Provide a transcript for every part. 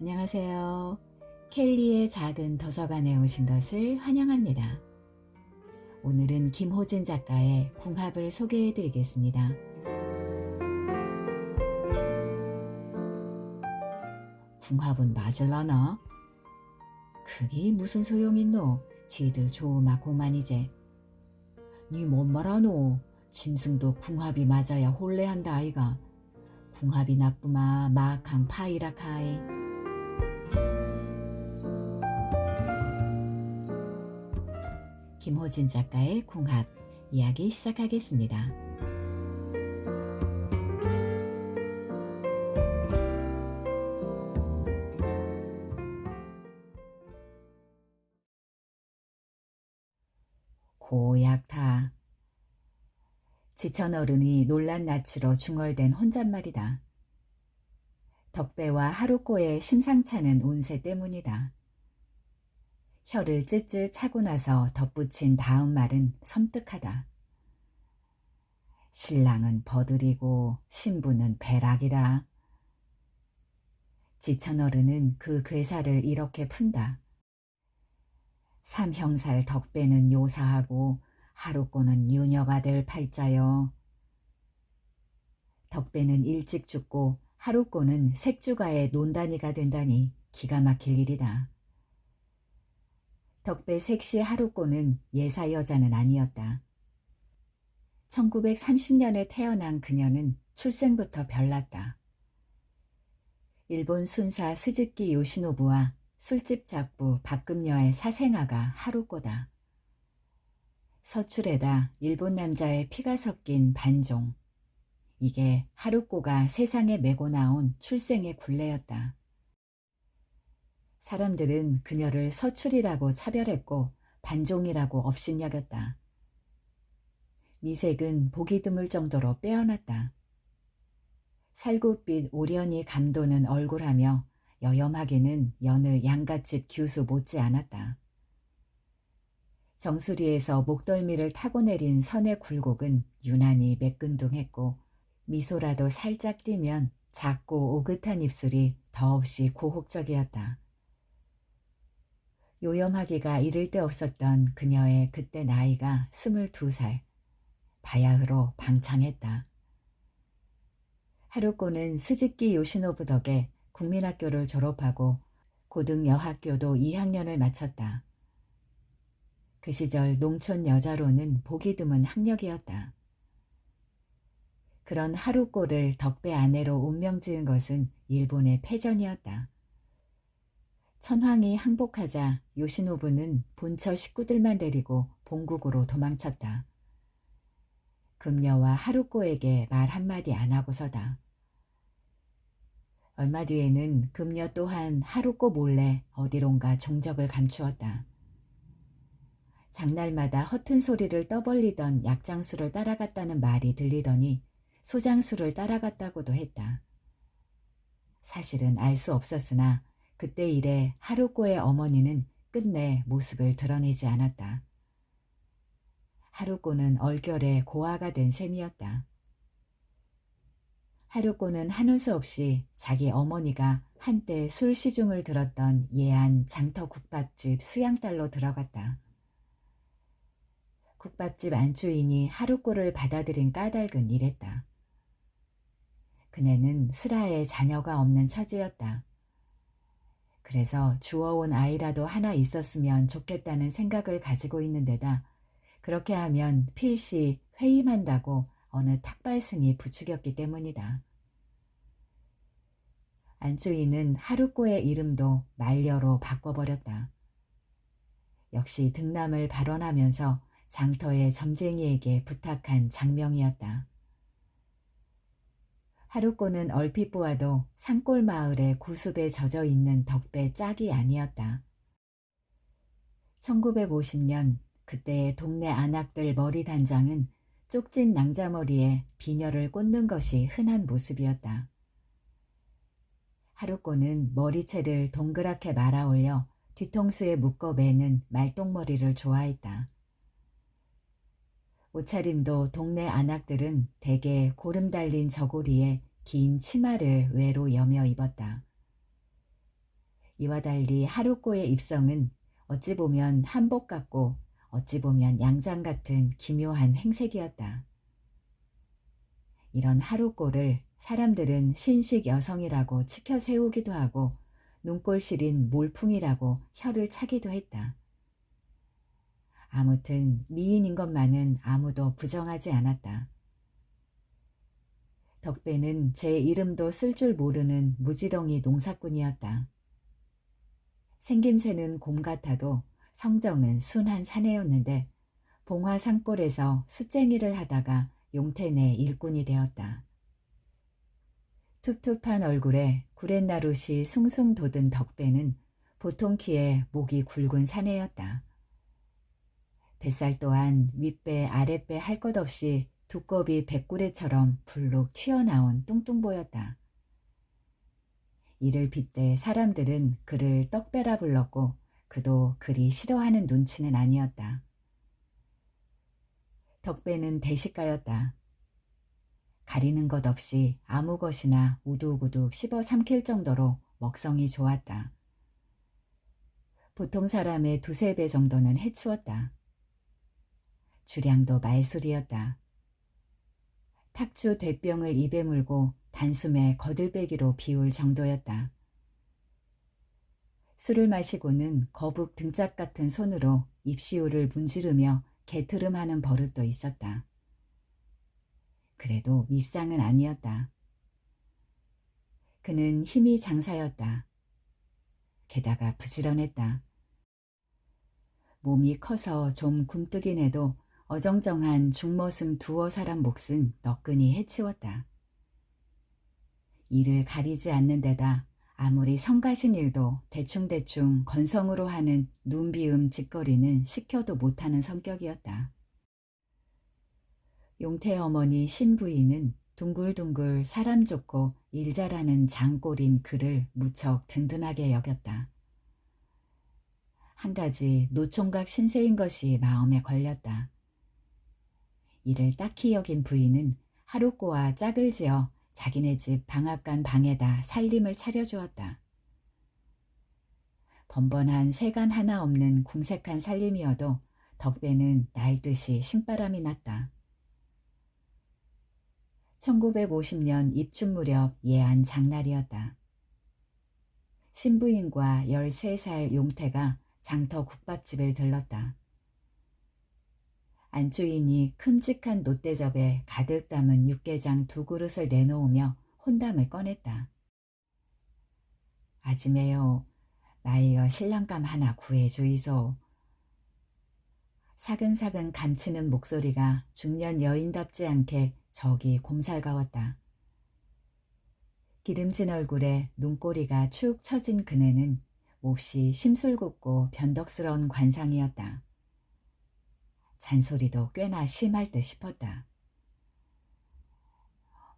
안녕하세요. 켈리의 작은 도서관에 오신 것을 환영합니다. 오늘은 김호진 작가의 궁합을 소개해 드리겠습니다. 궁합은 맞을라나? 그게 무슨 소용있노? 지들 좋으마 고만이제. 니 뭔 말하노? 짐승도 궁합이 맞아야 혼례한다 아이가. 궁합이 나쁘마 마강 파이라카이. 김호진 작가의 궁합 이야기 시작하겠습니다. 고약타. 지천어른이 놀란 낯으로 중얼댄 혼잣말이다. 덕배와 하루꼬의 심상찮은 운세 때문이다. 혀를 쯧쯧 차고 나서 덧붙인 다음 말은 섬뜩하다. 신랑은 버들이고 신부는 배락이라. 지천어른은 그 괴사를 이렇게 푼다. 삼형살 덕배는 요사하고 하루꼬는 유녀가 될 팔자여. 덕배는 일찍 죽고 하루꼬는 색주가의 논단이가 된다니 기가 막힐 일이다. 덕배 색시 하루꼬는 예사 여자는 아니었다. 1930년에 태어난 그녀는 출생부터 별났다. 일본 순사 스즈키 요시노부와 술집 작부 박금녀의 사생아가 하루꼬다. 서출에다 일본 남자의 피가 섞인 반종. 이게 하루꼬가 세상에 메고 나온 출생의 굴레였다. 사람들은 그녀를 서출이라고 차별했고 반종이라고 업신여겼다. 미색은 보기 드물 정도로 빼어났다. 살구빛 오련이 감도는 얼굴하며 여염하기는 여느 양갓집 규수 못지 않았다. 정수리에서 목덜미를 타고 내린 선의 굴곡은 유난히 매끈둥했고 미소라도 살짝 띄면 작고 오긋한 입술이 더없이 고혹적이었다. 요염하기가 이를 데 없었던 그녀의 그때 나이가 22살. 바야흐로 방창했다. 하루꼬는 스즈키 요시노부 덕에 국민학교를 졸업하고 고등여학교도 2학년을 마쳤다. 그 시절 농촌 여자로는 보기 드문 학력이었다. 그런 하루꼬를 덕배 아내로 운명 지은 것은 일본의 패전이었다. 천황이 항복하자 요시노부는 본처 식구들만 데리고 본국으로 도망쳤다. 금녀와 하루꼬에게 말 한마디 안 하고서다. 얼마 뒤에는 금녀 또한 하루꼬 몰래 어디론가 종적을 감추었다. 장날마다 허튼 소리를 떠벌리던 약장수를 따라갔다는 말이 들리더니 소장수를 따라갔다고도 했다. 사실은 알 수 없었으나 그때 이래 하루꼬의 어머니는 끝내 모습을 드러내지 않았다. 하루꼬는 얼결에 고아가 된 셈이었다. 하루꼬는 하는 수 없이 자기 어머니가 한때 술 시중을 들었던 예안 장터국밥집 수양딸로 들어갔다. 국밥집 안주인이 하루꼬를 받아들인 까닭은 이랬다. 그네는 슬하에 자녀가 없는 처지였다. 그래서 주워온 아이라도 하나 있었으면 좋겠다는 생각을 가지고 있는 데다 그렇게 하면 필시 회임한다고 어느 탁발승이 부추겼기 때문이다. 안주인은 하루꼬의 이름도 말려로 바꿔버렸다. 역시 등남을 발언하면서 장터의 점쟁이에게 부탁한 장명이었다. 하루꼬는 얼핏 보아도 산골 마을의 구습에 젖어 있는 덕배 짝이 아니었다. 1950년 그때의 동네 안악들 머리 단장은 쪽진 낭자머리에 비녀를 꽂는 것이 흔한 모습이었다. 하루꼬는 머리채를 동그랗게 말아 올려 뒤통수에 묶어 매는 말똥머리를 좋아했다. 옷차림도 동네 안악들은 대개 고름 달린 저고리에 긴 치마를 외로 여며 입었다. 이와 달리 하루꼬의 입성은 어찌 보면 한복 같고 어찌 보면 양장 같은 기묘한 행색이었다. 이런 하루꼬를 사람들은 신식 여성이라고 치켜 세우기도 하고 눈꼴 시린 몰풍이라고 혀를 차기도 했다. 아무튼 미인인 것만은 아무도 부정하지 않았다. 덕배는 제 이름도 쓸 줄 모르는 무지렁이 농사꾼이었다. 생김새는 곰 같아도 성정은 순한 사내였는데 봉화 산골에서 숫쟁이를 하다가 용태 내 일꾼이 되었다. 툭툭한 얼굴에 구렛나룻이 숭숭 돋은 덕배는 보통 키에 목이 굵은 사내였다. 뱃살 또한 윗배 아랫배 할 것 없이 두꺼비 백구레처럼 불룩 튀어나온 뚱뚱보였다. 이를 빗대 사람들은 그를 떡배라 불렀고 그도 그리 싫어하는 눈치는 아니었다. 덕배는 대식가였다. 가리는 것 없이 아무 것이나 우두구둑 씹어 삼킬 정도로 먹성이 좋았다. 보통 사람의 두세 배 정도는 해치웠다. 주량도 말술이었다. 탁주 대병을 입에 물고 단숨에 거들빼기로 비울 정도였다. 술을 마시고는 거북 등짝 같은 손으로 입시울을 문지르며 개트름하는 버릇도 있었다. 그래도 밉상은 아니었다. 그는 힘이 장사였다. 게다가 부지런했다. 몸이 커서 좀 굼뜨긴 해도 어정쩡한 중머슴 두어 사람 몫은 너끈히 해치웠다. 이를 가리지 않는 데다 아무리 성가신 일도 대충대충 건성으로 하는 눈비음 짓거리는 시켜도 못하는 성격이었다. 용태 어머니 신부인은 둥글둥글 사람 좋고 일 잘하는 장꼴인 그를 무척 든든하게 여겼다. 한 가지 노총각 신세인 것이 마음에 걸렸다. 이를 딱히 여긴 부인은 하루꼬와 짝을 지어 자기네 집 방앗간 방에다 살림을 차려주었다. 번번한 세간 하나 없는 궁색한 살림이어도 덕배는 날듯이 신바람이 났다. 1950년 입춘 무렵 예안 장날이었다. 신부인과 13살 용태가 장터 국밥집을 들렀다. 안주인이 큼직한 놋대접에 가득 담은 육개장 2그릇을 내놓으며 혼담을 꺼냈다. 아지매요, 말려 신랑감 하나 구해주이소. 사근사근 감치는 목소리가 중년 여인답지 않게 저기 곰살가웠다. 기름진 얼굴에 눈꼬리가 축 처진 그네는 몹시 심술궂고 변덕스러운 관상이었다. 잔소리도 꽤나 심할 듯 싶었다.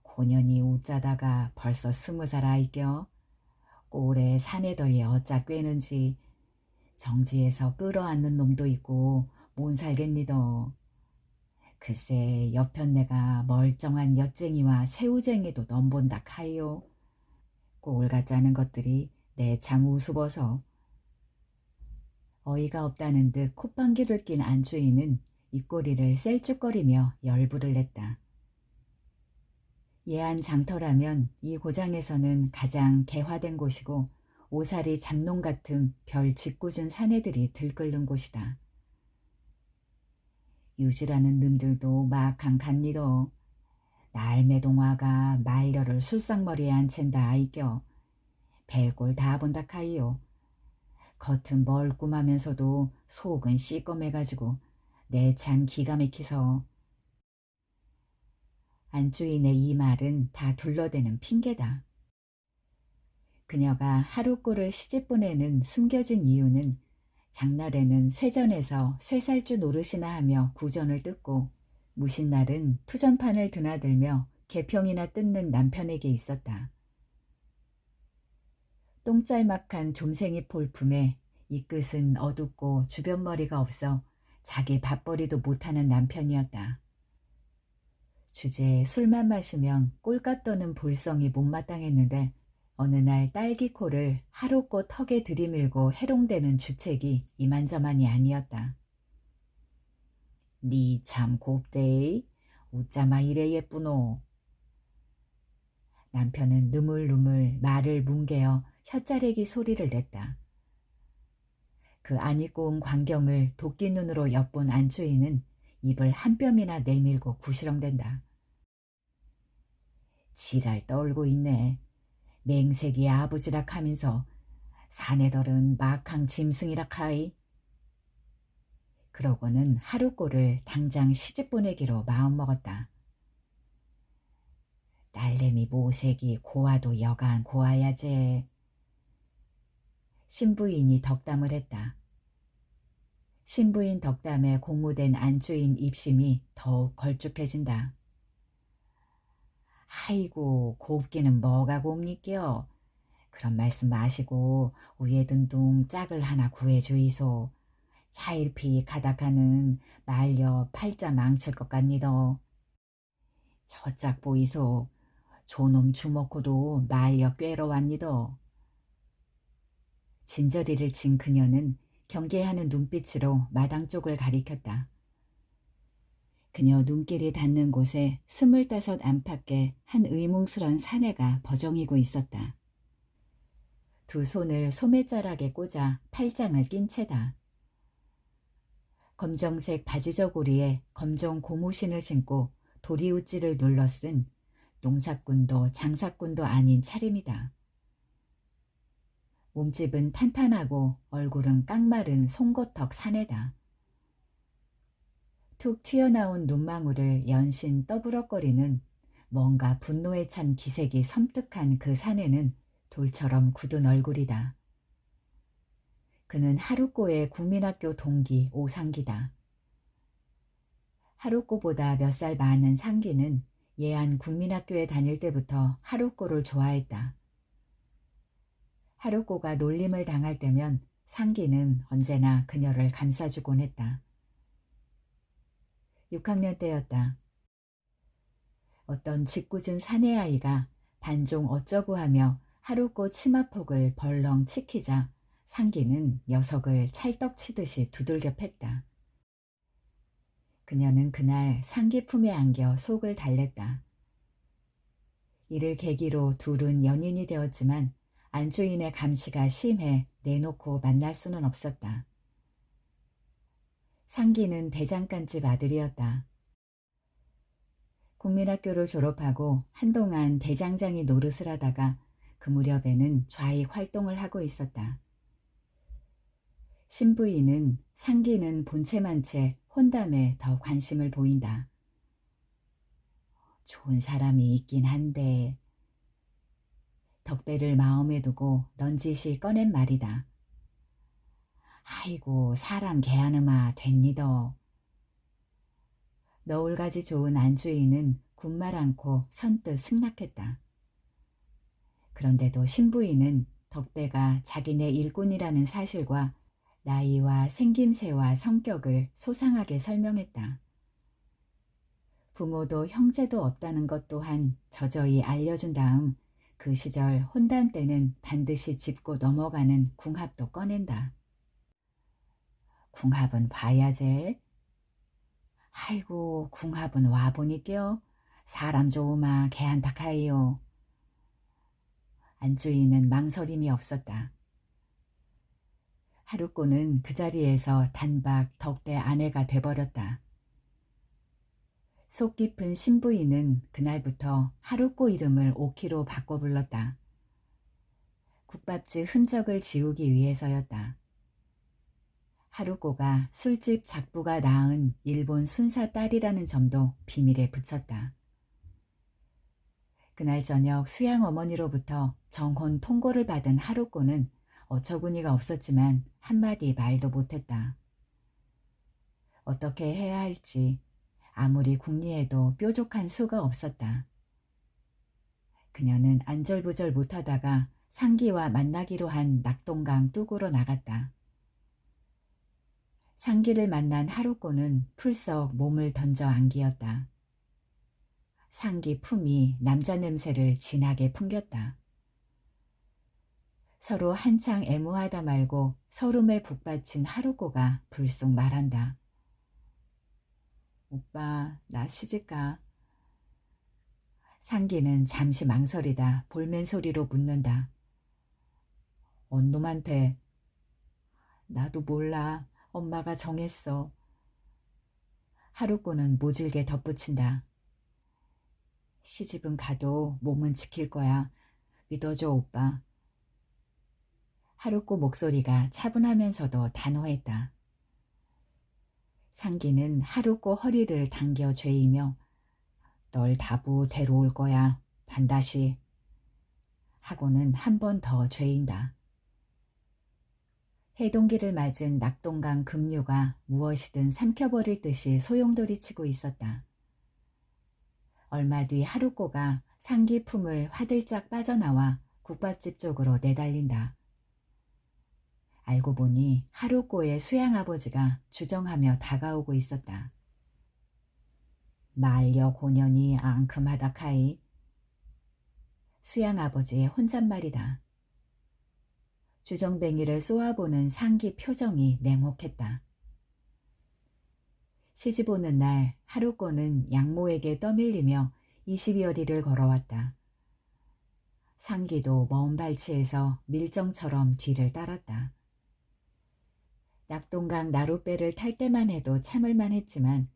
고년이 웃자다가 벌써 20살 아이겨. 꼴에 사내들이 어짜 꿰는지 정지에서 끌어안는 놈도 있고 못 살겠니더. 글쎄 여편네가 멀쩡한 엿쟁이와 새우쟁이도 넘본다 카이요. 꼴 같지 않은 것들이 내 참 우스워서. 어이가 없다는 듯 콧방귀를 낀 안주인은 입꼬리를 셀쭉거리며 열불을 냈다. 예안 장터라면 이 고장에서는 가장 개화된 곳이고 오사리 잡농 같은 별 짓궂은 사내들이 들끓는 곳이다. 유지라는 놈들도 막한 간니도. 날매동화가 말려를 술상머리에 앉힌다 아이겨. 벨꼴 다 본다 카이요. 겉은 멀끔하면서도 속은 시꺼매가지고 내 참 기가 막히서. 안주인의 이 말은 다 둘러대는 핑계다. 그녀가 하루꼴을 시집 보내는 숨겨진 이유는 장날에는 쇠전에서 쇠살주 노릇이나 하며 구전을 뜯고 무신날은 투전판을 드나들며 개평이나 뜯는 남편에게 있었다. 똥짤막한 좀생이 볼품에 이 끝은 어둡고 주변머리가 없어 자기 밥벌이도 못하는 남편이었다. 주제에 술만 마시면 꼴값 떠는 볼성이 못마땅했는데 어느 날 딸기코를 하루꽃 턱에 들이밀고 해롱대는 주책이 이만저만이 아니었다. 니 참 곱데이. 웃자마 이래 예쁘노. 남편은 느물느물 말을 뭉개어 혀짜레기 소리를 냈다. 그 안 입고 온 광경을 도끼 눈으로 엿본 안주인은 입을 한 뼘이나 내밀고 구시렁댄다. 지랄 떨고 있네. 맹색이 아부지락 하면서 사내들은 막항 짐승이라 카이. 그러고는 하루꼴을 당장 시집 보내기로 마음먹었다. 딸내미 모색이 고와도 여간 고와야제. 신부인이 덕담을 했다. 신부인 덕담에 공무된 안주인 입심이 더욱 걸쭉해진다. 아이고 곱기는 뭐가 곱니껴. 그런 말씀 마시고 위에 둥둥 짝을 하나 구해주이소. 차일피 가닥하는 말려 팔자 망칠 것 같니더. 저짝 보이소. 조놈 주먹고도 말려 꿰러 왔니더. 진저리를 친 그녀는 경계하는 눈빛으로 마당 쪽을 가리켰다. 그녀 눈길이 닿는 곳에 25 안팎의 한 의뭉스런 사내가 버정이고 있었다. 두 손을 소매자락에 꽂아 팔짱을 낀 채다. 검정색 바지저고리에 검정 고무신을 신고 도리우찌를 눌러 쓴 농사꾼도 장사꾼도 아닌 차림이다. 몸집은 탄탄하고 얼굴은 깡마른 송곳턱 사내다. 툭 튀어나온 눈망울을 연신 떠부럭거리는 뭔가 분노에 찬 기색이 섬뜩한 그 사내는 돌처럼 굳은 얼굴이다. 그는 하루꼬의 국민학교 동기 오상기다. 하루꼬보다 몇 살 많은 상기는 예안 국민학교에 다닐 때부터 하루꼬를 좋아했다. 하루꼬가 놀림을 당할 때면 상기는 언제나 그녀를 감싸주곤 했다. 6학년 때였다. 어떤 짓궂은 사내아이가 단종 어쩌고 하며 하루꼬 치마폭을 벌렁 치키자 상기는 녀석을 찰떡치듯이 두들겨 팼다. 그녀는 그날 상기 품에 안겨 속을 달랬다. 이를 계기로 둘은 연인이 되었지만 안주인의 감시가 심해 내놓고 만날 수는 없었다. 상기는 대장간집 아들이었다. 국민학교를 졸업하고 한동안 대장장이 노릇을 하다가 그 무렵에는 좌익 활동을 하고 있었다. 신부인은 상기는 본체만 채 혼담에 더 관심을 보인다. 좋은 사람이 있긴 한데. 덕배를 마음에 두고 넌지시 꺼낸 말이다. 아이고 사람 개하느마 됐니더. 너울가지 좋은 안주인은 군말 않고 선뜻 승낙했다. 그런데도 신부인은 덕배가 자기네 일꾼이라는 사실과 나이와 생김새와 성격을 소상하게 설명했다. 부모도 형제도 없다는 것 또한 저저히 알려준 다음 그 시절 혼담 때는 반드시 짚고 넘어가는 궁합도 꺼낸다. 궁합은 봐야제. 아이고 궁합은 와보니껴. 사람 좋으마 개한탁하이요. 안주인은 망설임이 없었다. 하루꼬는 그 자리에서 단박 덕배 아내가 돼버렸다. 속 깊은 신부인은 그날부터 하루꼬 이름을 오키로 바꿔 불렀다. 국밥집 흔적을 지우기 위해서였다. 하루꼬가 술집 작부가 낳은 일본 순사 딸이라는 점도 비밀에 붙였다. 그날 저녁 수양 어머니로부터 정혼 통고를 받은 하루꼬는 어처구니가 없었지만 한마디 말도 못했다. 어떻게 해야 할지 아무리 궁리해도 뾰족한 수가 없었다. 그녀는 안절부절 못하다가 상기와 만나기로 한 낙동강 뚝으로 나갔다. 상기를 만난 하루꼬는 풀썩 몸을 던져 안기었다. 상기 품이 남자 냄새를 진하게 풍겼다. 서로 한창 애무하다 말고 서름에 북받친 하루꼬가 불쑥 말한다. 오빠, 나 시집가. 상기는 잠시 망설이다 볼멘 소리로 묻는다. 언 놈한테. 나도 몰라. 엄마가 정했어. 하루꼬는 모질게 덧붙인다. 시집은 가도 몸은 지킬 거야. 믿어줘, 오빠. 하루꼬 목소리가 차분하면서도 단호했다. 상기는 하루꼬 허리를 당겨 죄이며 널 다부 데려올 거야. 반드시. 하고는 한 번 더 죄인다. 해동기를 맞은 낙동강 급류가 무엇이든 삼켜버릴 듯이 소용돌이치고 있었다. 얼마 뒤 하루꼬가 상기 품을 화들짝 빠져나와 국밥집 쪽으로 내달린다. 알고 보니 하루꼬의 수양아버지가 주정하며 다가오고 있었다. 말려 고년이 앙큼하다 카이. 수양아버지의 혼잣말이다. 주정뱅이를 쏘아보는 상기 표정이 냉혹했다. 시집 오는 날 하루꼬는 양모에게 떠밀리며 20여리를 걸어왔다. 상기도 먼 발치에서 밀정처럼 뒤를 따랐다. 낙동강 나룻배를 탈 때만 해도 참을만 했지만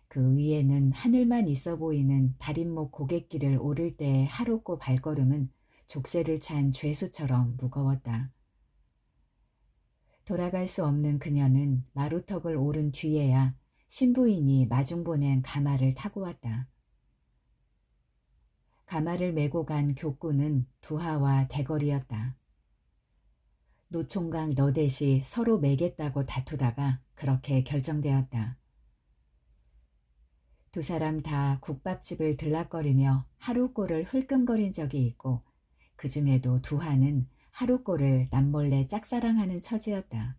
그 위에는 하늘만 있어 보이는 달인목 고갯길을 오를 때의 하루꼬 발걸음은 족쇄를 찬 죄수처럼 무거웠다. 돌아갈 수 없는 그녀는 마루턱을 오른 뒤에야 신부인이 마중 보낸 가마를 타고 왔다. 가마를 메고 간 교꾼은 두하와 대거리였다. 노총각 너댓이 서로 매겠다고 다투다가 그렇게 결정되었다. 두 사람 다 국밥집을 들락거리며 하루꼬를 흘끔거린 적이 있고 그 중에도 두하는 하루꼬를 남몰래 짝사랑하는 처지였다.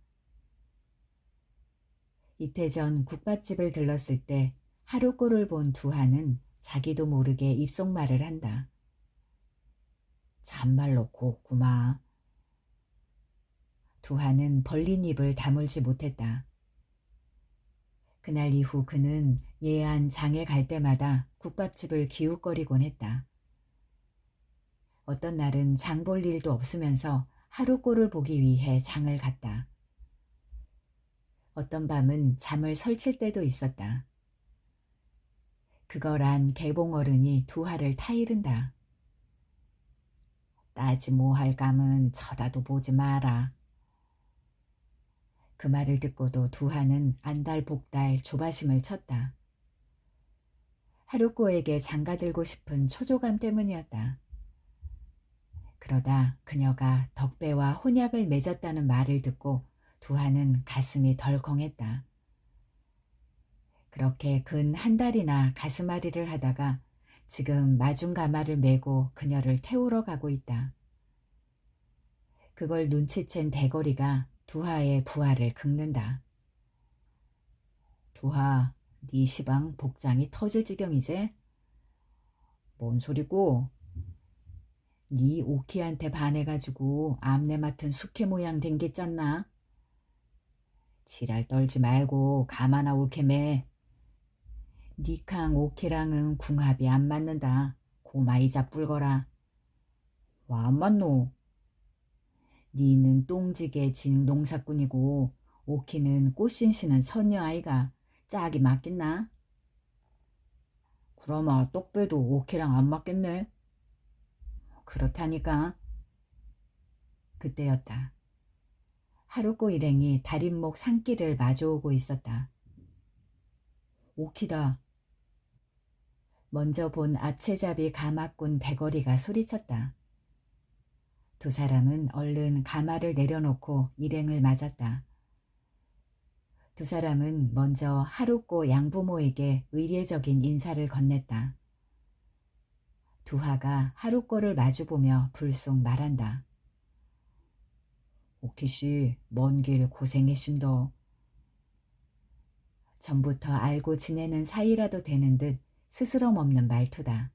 이태 전 국밥집을 들렀을 때 하루꼬를 본 두하는 자기도 모르게 입속말을 한다. 참말로 곱구마. 두하는 벌린 입을 다물지 못했다. 그날 이후 그는 예안 장에 갈 때마다 국밥집을 기웃거리곤 했다. 어떤 날은 장 볼 일도 없으면서 하루꼬를 보기 위해 장을 갔다. 어떤 밤은 잠을 설칠 때도 있었다. 그걸 안 개봉어른이 두하를 타이른다. 따지 뭐할 감은 쳐다도 보지 마라. 그 말을 듣고도 두하는 안달복달 조바심을 쳤다. 하루꼬에게 장가들고 싶은 초조감 때문이었다. 그러다 그녀가 덕배와 혼약을 맺었다는 말을 듣고 두하는 가슴이 덜컹했다. 그렇게 근 한 달이나 가슴앓이를 하다가 지금 마중가마를 메고 그녀를 태우러 가고 있다. 그걸 눈치챈 대거리가 두하의 부하를 긁는다. 두하, 네 시방 복장이 터질 지경이제? 뭔 소리고? 네 오키한테 반해가지고 암내 맡은 숙회 모양 된 게 쪘나? 지랄 떨지 말고 가마나 옳게 매. 니캉 오키랑은 궁합이 안 맞는다. 고마이 잡불거라. 와 안 맞노? 니는 똥지게 진 농사꾼이고 오키는 꽃신시는 선녀 아이가 짝이 맞겠나? 그러마 떡배도 오키랑 안 맞겠네. 그렇다니까. 그때였다. 하루꼬 일행이 달인목 산길을 마주오고 있었다. 오키다. 먼저 본 앞채잡이 가마꾼 대거리가 소리쳤다. 두 사람은 얼른 가마를 내려놓고 일행을 맞았다. 두 사람은 먼저 하루꼬 양부모에게 의례적인 인사를 건넸다. 두하가 하루꼬를 마주보며 불쑥 말한다. 오키씨, 먼 길 고생했심더. 전부터 알고 지내는 사이라도 되는 듯 스스럼 없는 말투다.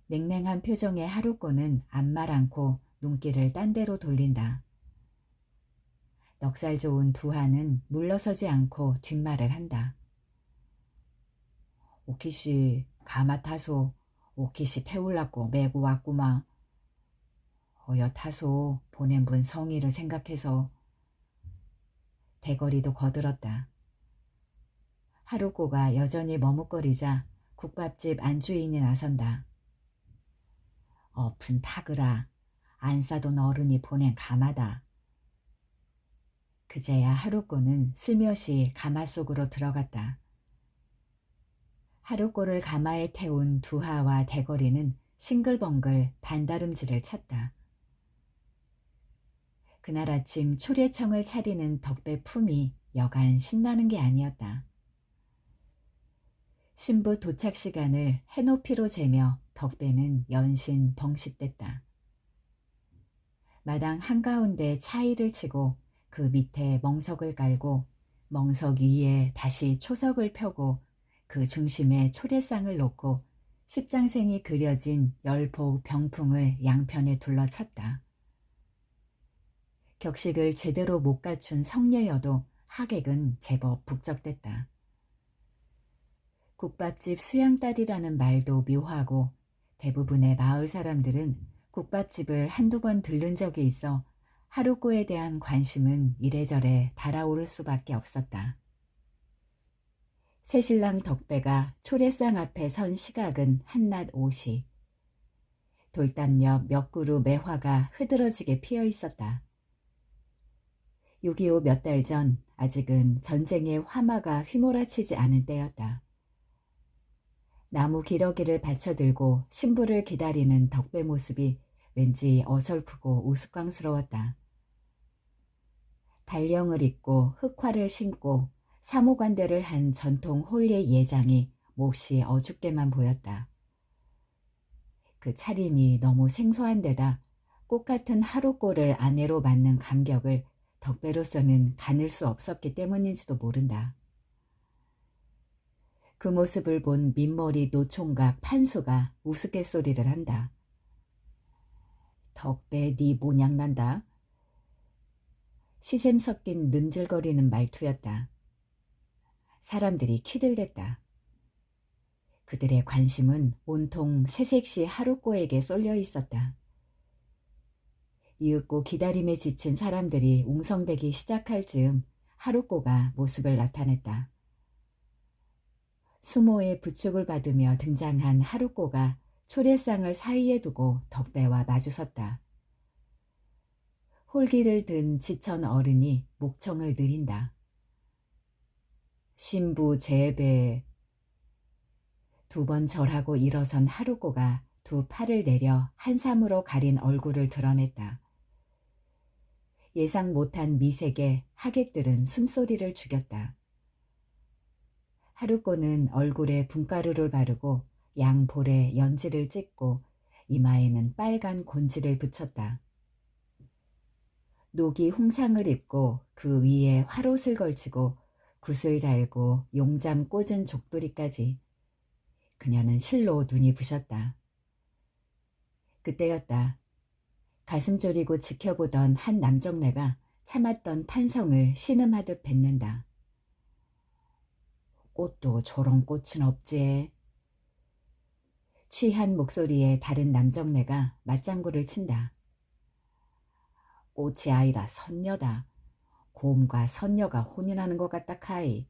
냉랭한 표정의 하루꼬는 아무 말 않고 눈길을 딴 데로 돌린다. 넉살 좋은 두하는 물러서지 않고 뒷말을 한다. 오키시 가마타소 오키시 태울라고 메고 왔구마. 어여타소 보낸 분 성의를 생각해서. 대거리도 거들었다. 하루꼬가 여전히 머뭇거리자 국밥집 안주인이 나선다. 엎은 타그라 안 싸돈 어른이 보낸 가마다. 그제야 하루꼬는 슬며시 가마 속으로 들어갔다. 하루꼬를 가마에 태운 두하와 대거리는 싱글벙글 반다름질을 쳤다. 그날 아침 초례청을 차리는 덕배 품이 여간 신나는 게 아니었다. 신부 도착 시간을 해높이로 재며 덕배는 연신 벙싯댔다. 마당 한가운데 차이를 치고 그 밑에 멍석을 깔고 멍석 위에 다시 초석을 펴고 그 중심에 초례상을 놓고 십장생이 그려진 열폭 병풍을 양편에 둘러쳤다. 격식을 제대로 못 갖춘 성녀여도 하객은 제법 북적댔다. 국밥집 수양딸이라는 말도 묘하고 대부분의 마을 사람들은 국밥집을 한두 번 들른 적이 있어 하루꼬에 대한 관심은 이래저래 달아오를 수밖에 없었다. 새신랑 덕배가 초례상 앞에 선 시각은 한낮 5시. 돌담 옆 몇 그루 매화가 흐드러지게 피어 있었다. 6.25 몇 달 전 아직은 전쟁의 화마가 휘몰아치지 않은 때였다. 나무 기러기를 받쳐들고 신부를 기다리는 덕배 모습이 왠지 어설프고 우스꽝스러웠다. 달령을 입고 흑화를 신고 사모관대를 한 전통 홀리 예장이 몹시 어줍게만 보였다. 그 차림이 너무 생소한 데다 꽃같은 하루꼬를 아내로 맞는 감격을 덕배로서는 가눌 수 없었기 때문인지도 모른다. 그 모습을 본 민머리 노총각 판수가 우스갯소리를 한다. 덕배 네 모냥난다. 시샘 섞인 능질거리는 말투였다. 사람들이 키들댔다. 그들의 관심은 온통 새색시 하루꼬에게 쏠려 있었다. 이윽고 기다림에 지친 사람들이 웅성대기 시작할 즈음 하루꼬가 모습을 나타냈다. 수모의 부축을 받으며 등장한 하루꼬가 초례상을 사이에 두고 덕배와 마주섰다. 홀기를 든 지천 어른이 목청을 느린다. 신부 제배. 두 번 절하고 일어선 하루꼬가 두 팔을 내려 한삼으로 가린 얼굴을 드러냈다. 예상 못한 미색에 하객들은 숨소리를 죽였다. 하루꼬는 얼굴에 분가루를 바르고 양볼에 연지를 찍고 이마에는 빨간 곤지를 붙였다. 녹이 홍상을 입고 그 위에 화롯을 걸치고 굿을 달고 용잠 꽂은 족두리까지. 그녀는 실로 눈이 부셨다. 그때였다. 가슴 졸이고 지켜보던 한 남정네가 참았던 탄성을 신음하듯 뱉는다. 꽃도 저런 꽃은 없지. 취한 목소리에 다른 남정네가 맞장구를 친다. 꽃이 아니라 선녀다. 곰과 선녀가 혼인하는 것 같다 카이.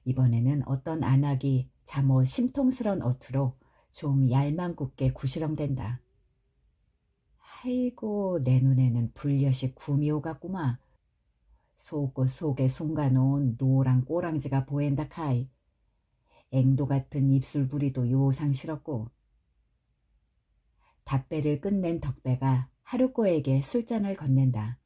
이번에는 어떤 안악이 잠옷 심통스런 어투로 좀 얄만궂게 구시렁댄다. 아이고 내 눈에는 불엿이 구미 오갔구마. 속옷 속에 숨가놓은 노랑 꼬랑지가 보인다 카이. 앵도 같은 입술 부리도 요상 싫었고. 답배를 끝낸 덕배가 하루꼬에게 술잔을 건넨다.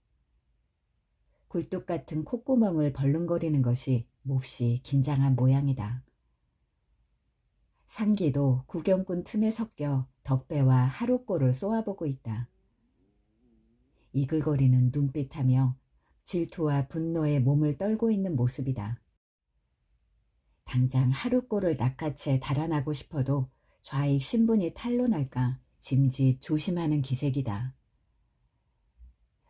굴뚝 같은 콧구멍을 벌렁거리는 것이 몹시 긴장한 모양이다. 상기도 구경꾼 틈에 섞여 덕배와 하루꼬를 쏘아보고 있다. 이글거리는 눈빛하며 질투와 분노에 몸을 떨고 있는 모습이다. 당장 하루꼬를 낚아채 달아나고 싶어도 좌익 신분이 탄로날까 짐짓 조심하는 기색이다.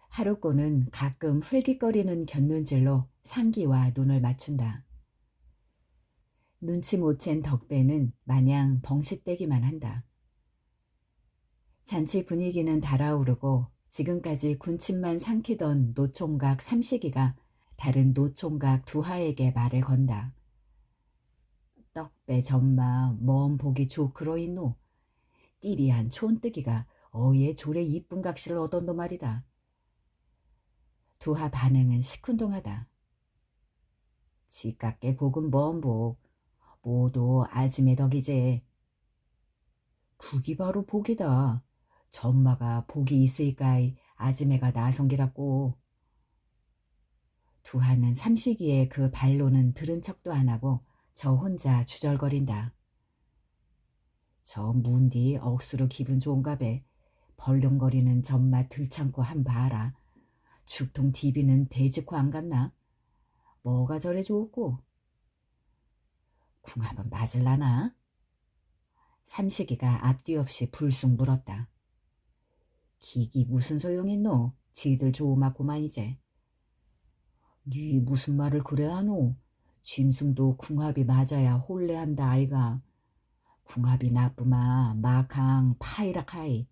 하루꼬는 가끔 흘깃거리는 곁눈질로 상기와 눈을 맞춘다. 눈치 못 챈 덕배는 마냥 벙싯대기만 한다. 잔치 분위기는 달아오르고 지금까지 군침만 삼키던 노총각 삼식이가 다른 노총각 두하에게 말을 건다. 떡배 전마 먼 보기 좋그로 있노. 띠리한 촌뜨기가 어예 조래 이쁜 각시를 얻었노 말이다. 두하 반응은 시큰둥하다. 지깝게 복은 뭔복 모두 아짐의 덕이제. 그기 바로 복이다. 전마가 복이 있으니까이 아지매가 나성기랍고. 두하는 삼식이의 그 반론은 들은 척도 안 하고 저 혼자 주절거린다. 저 문디 억수로 기분 좋은가배. 벌렁거리는 전마 들창고 한 봐라. 죽통 디비는 대직호 안 갔나? 뭐가 저래 좋고? 궁합은 맞을라나? 삼식이가 앞뒤 없이 불쑥 물었다. 기기 무슨 소용있노? 지들 좋으마고만 이제. 니 무슨 말을 그래 하노? 짐승도 궁합이 맞아야 혼례한다 아이가. 궁합이 나쁘마 마강 파이락하이.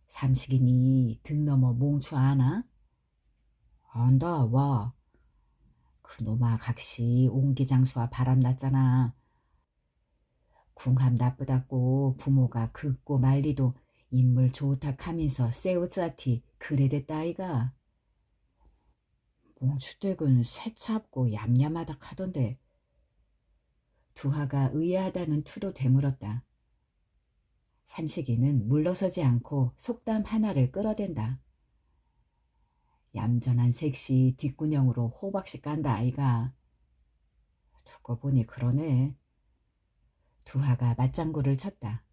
삼식이니 등 넘어 몽추 아나? 안다 와. 그놈아 각시 옹기장수와 바람났잖아. 궁합 나쁘다고 부모가 긋고 말리도 인물 좋다 하면서 세우자티 그래 됐다 아이가. 몽추댁은 새차갑고 얌얌하다 하던데. 두하가 의아하다는 투로 되물었다. 삼식이는 물러서지 않고 속담 하나를 끌어댄다. 얌전한 색시 뒷구녕으로 호박씩 간다 아이가. 두고 보니 그러네. 두하가 맞장구를 쳤다.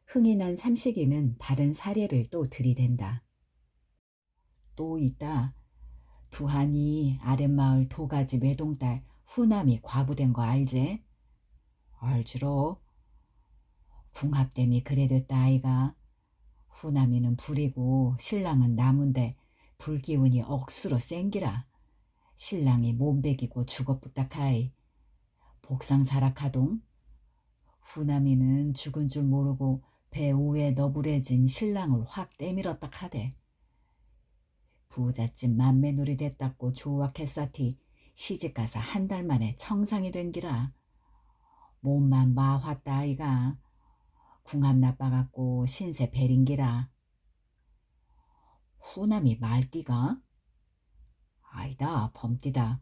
흥이 난 삼식이는 다른 사례를 또 들이댄다. 또 있다. 두한이 아랫마을 도가지 외동딸 후남이 과부된 거 알지? 알지로. 궁합댐이 그래 됐다 아이가. 후남이는 불이고 신랑은 나무인데 불기운이 억수로 쌩기라. 신랑이 몸백이고 죽어부딱하이. 복상사락하동. 후남이는 죽은 줄 모르고 배 우에 너부레진 신랑을 확 때밀었다 하대. 부잣집 맏매놀이 됐다고 조악했사티 시집가서 한 달 만에 청상이 된 기라. 몸만 마왔다 아이가. 궁합 나빠갖고 신세 베린기라. 후남이 말띠가? 아니다 범띠다.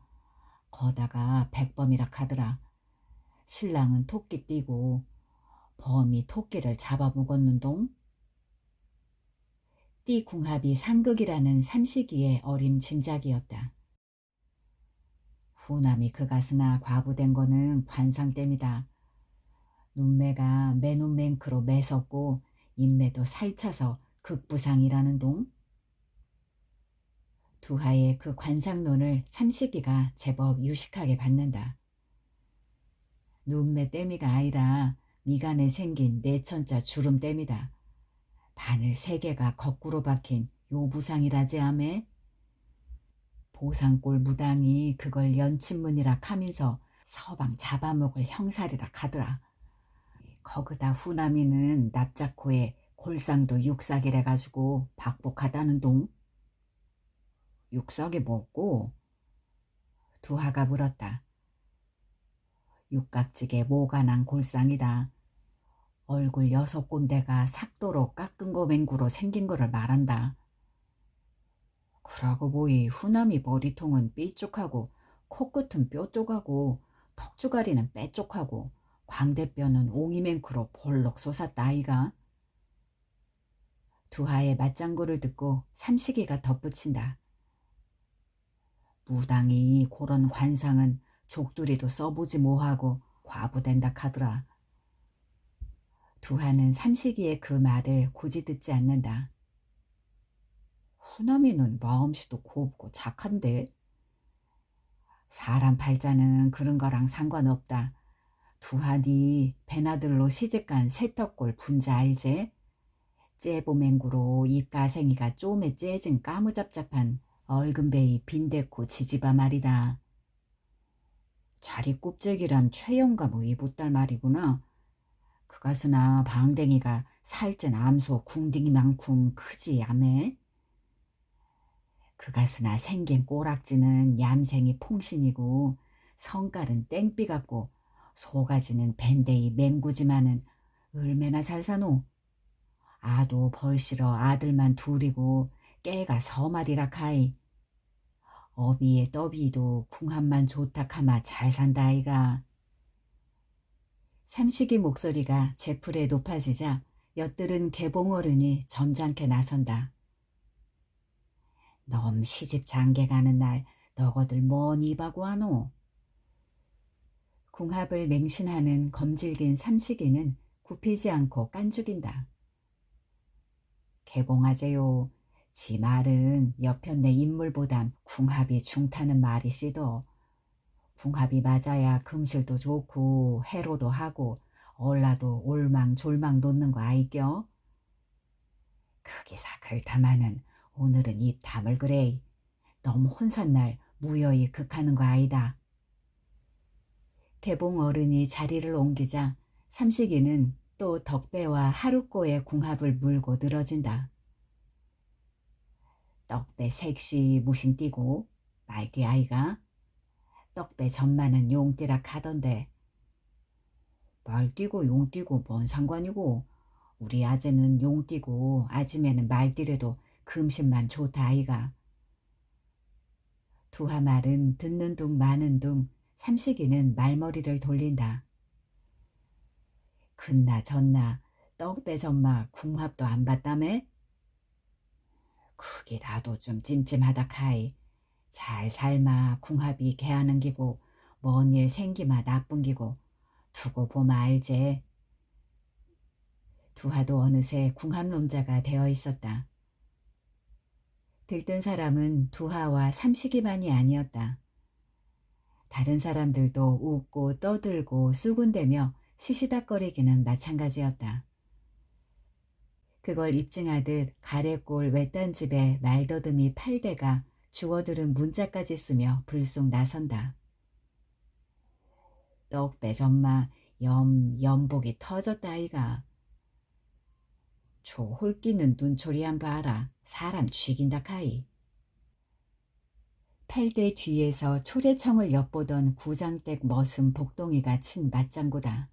거다가 백범이라 카더라. 신랑은 토끼 띠고 범이 토끼를 잡아먹었는동. 띠궁합이 상극이라는 삼식이의 어린 짐작이었다. 후남이 그 가스나 과부된 거는 관상땜이다. 눈매가 매눈맹크로 매섭고 인매도 살차서 극부상이라는 동. 두하의 그 관상론을 삼식이가 제법 유식하게 받는다. 눈매 땜이가 아니라 미간에 생긴 내천자 주름 땜이다. 바늘 3개가 거꾸로 박힌 요부상이라지 아매. 보상골 무당이 그걸 연친문이라 하면서 서방 잡아먹을 형살이라 하더라. 거기다 후남이는 납작코에 골상도 육삭이래 가지고 박복하다는 동. 육삭이 뭐고? 두하가 물었다. 육각지게 모가 난 골상이다. 얼굴 6군데가 삭도로 깎은 거맹구로 생긴 거를 말한다. 그러고 보이 후남이 머리통은 삐쭉하고 코끝은 뾰족하고 턱주가리는 빼쪽하고 광대뼈는 옹이맹크로 볼록 솟았다 아이가. 두하의 맞장구를 듣고 삼식이가 덧붙인다. 무당이 그런 관상은 족두리도 써보지 뭐하고 과부된다 카더라. 두하는 삼식이의 그 말을 고지 듣지 않는다. 후남이는 마음씨도 곱고 착한데. 사람 팔자는 그런 거랑 상관없다. 두하니 배나들로 시집간 새떡골 분자 알제? 째보맹구로 입가생이가 쪼매 째진 까무잡잡한 얼금베이 빈대코 지지바 말이다. 자리 꼽재기란 최영감 의붓딸 말이구나. 그가스나 방댕이가 살찐 암소 궁딩이만큼 크지 야매. 그가스나 생긴 꼬락지는 얌생이 풍신이고 성깔은 땡삐 같고 소가지는 밴데이 맹구지만은 얼마나 잘 사노. 아도 벌시러 아들만 둘이고 깨가 서마리라 카이. 어비에 떠비도 궁합만 좋다카마 잘 산다 아이가. 삼식이 목소리가 제풀에 높아지자 엿들은 개봉어른이 점잖게 나선다. 넘 시집 장계 가는 날 너거들 뭔 입하고 하노? 궁합을 맹신하는 검질긴 삼식이는 굽히지 않고 깐죽인다. 개봉하제요. 지 말은 옆편내 인물보담 궁합이 중타는 말이시더. 궁합이 맞아야 금실도 좋고 해로도 하고 얼라도 올망졸망 놓는 거 아이겨? 크기사 글타마는 오늘은 입 담을 그래. 너무 혼산날 무여히 극하는 거 아이다. 개봉 어른이 자리를 옮기자 삼식이는 또 덕배와 하루꼬의 궁합을 물고 늘어진다. 떡배 색시 무신 띠고 말띠 아이가. 떡배 전마는 용띠라 카던데. 말띠고 용띠고 뭔 상관이고. 우리 아재는 용띠고 아지매는 말띠래도 금신만 좋다 아이가. 두하 말은 듣는 둥 마는 둥 삼식이는 말머리를 돌린다. 근나 전나 떡배 전마 궁합도 안 봤다매? 그게 나도 좀 찜찜하다 카이. 잘 삶아 궁합이 개하는 기고 먼 일 생기마 나쁜 기고 두고 보마 알제. 두하도 어느새 궁합론자가 되어 있었다. 들뜬 사람은 두하와 삼식이만이 아니었다. 다른 사람들도 웃고 떠들고 수군대며 시시닥거리기는 마찬가지였다. 그걸 입증하듯 가래골 외딴 집에 말더듬이 8대가 주워들은 문자까지 쓰며 불쑥 나선다. 떡배 전마 연복이 터졌다 아이가. 저 홀끼는 눈초리 한 봐라. 사람 죽인다 카이. 8대 뒤에서 초래청을 엿보던 구장댁 머슴 복동이가 친 맞장구다.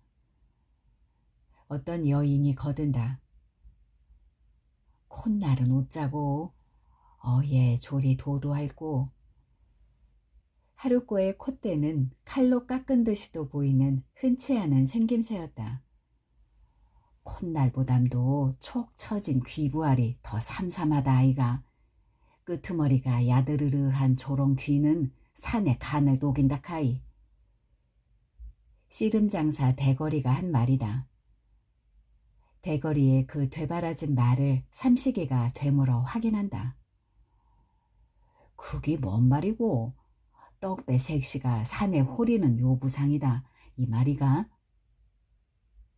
어떤 여인이 거든다. 콧날은 웃자고 어예 조리 도도할고. 하루꼬의 콧대는 칼로 깎은 듯이도 보이는 흔치 않은 생김새였다. 콧날보담도 촉 처진 귀부알이 더 삼삼하다 아이가. 끄트머리가 야드르르한 조롱 귀는 산의 간을 녹인다 카이. 씨름장사 대거리가 한 말이다. 대거리의 그 되바라진 말을 삼식이가 되물어 확인한다. 그게 뭔 말이고? 떡배 색시가 산에 호리는 요부상이다. 이 말이가?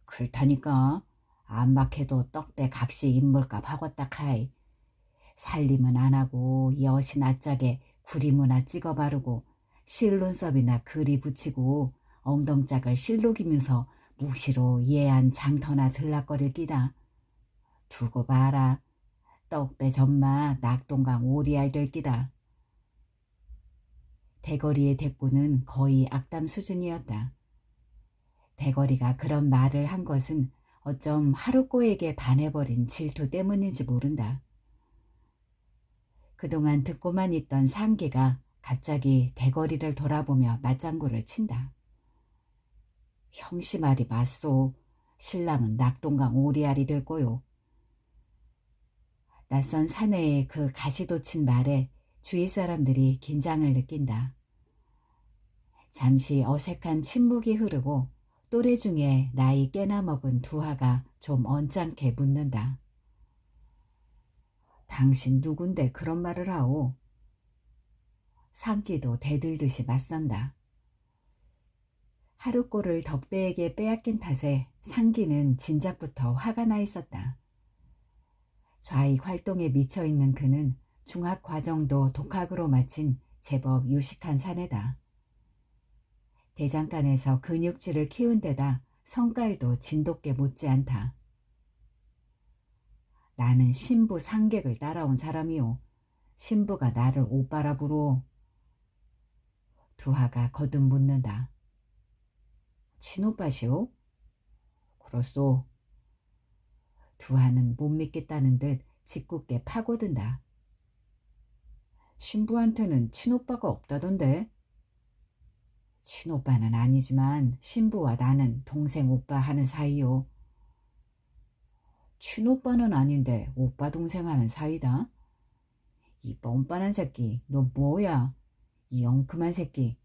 그렇다니까. 안 막해도 떡배 각시 인물값 하겄다 카이. 살림은 안 하고 여신 아짝에 구리무나 찍어 바르고 실눈썹이나 그리 붙이고 엉덩짝을 실록이면서 무시로 예한 장터나 들락거릴 끼다. 두고 봐라. 떡배 전마 낙동강 오리알 될 끼다. 대거리의 대꾸는 거의 악담 수준이었다. 대거리가 그런 말을 한 것은 어쩜 하루꼬에게 반해버린 질투 때문인지 모른다. 그동안 듣고만 있던 상기가 갑자기 대거리를 돌아보며 맞장구를 친다. 형씨 말이 맞소. 신랑은 낙동강 오리알이 될 거요. 낯선 사내의 그 가시돋친 말에 주위 사람들이 긴장을 느낀다. 잠시 어색한 침묵이 흐르고 또래 중에 나이 꽤나 먹은 두하가 좀 언짢게 묻는다. 당신 누군데 그런 말을 하오? 상기도 대들듯이 맞선다. 하루꼴을 덕배에게 빼앗긴 탓에 상기는 진작부터 화가 나 있었다. 좌익 활동에 미쳐있는 그는 중학과정도 독학으로 마친 제법 유식한 사내다. 대장간에서 근육질을 키운 데다 성깔도 진돗개 못지않다. 나는 신부 상객을 따라온 사람이오. 신부가 나를 오빠라 부르오. 두하가 거듭 묻는다. 친오빠시오? 그렇소. 두하는 못 믿겠다는 듯 짓궂게 파고든다. 신부한테는 친오빠가 없다던데? 친오빠는 아니지만 신부와 나는 동생 오빠 하는 사이요. 친오빠는 아닌데 오빠 동생 하는 사이다? 이 뻔뻔한 새끼, 너 뭐야? 이 엉큼한 새끼,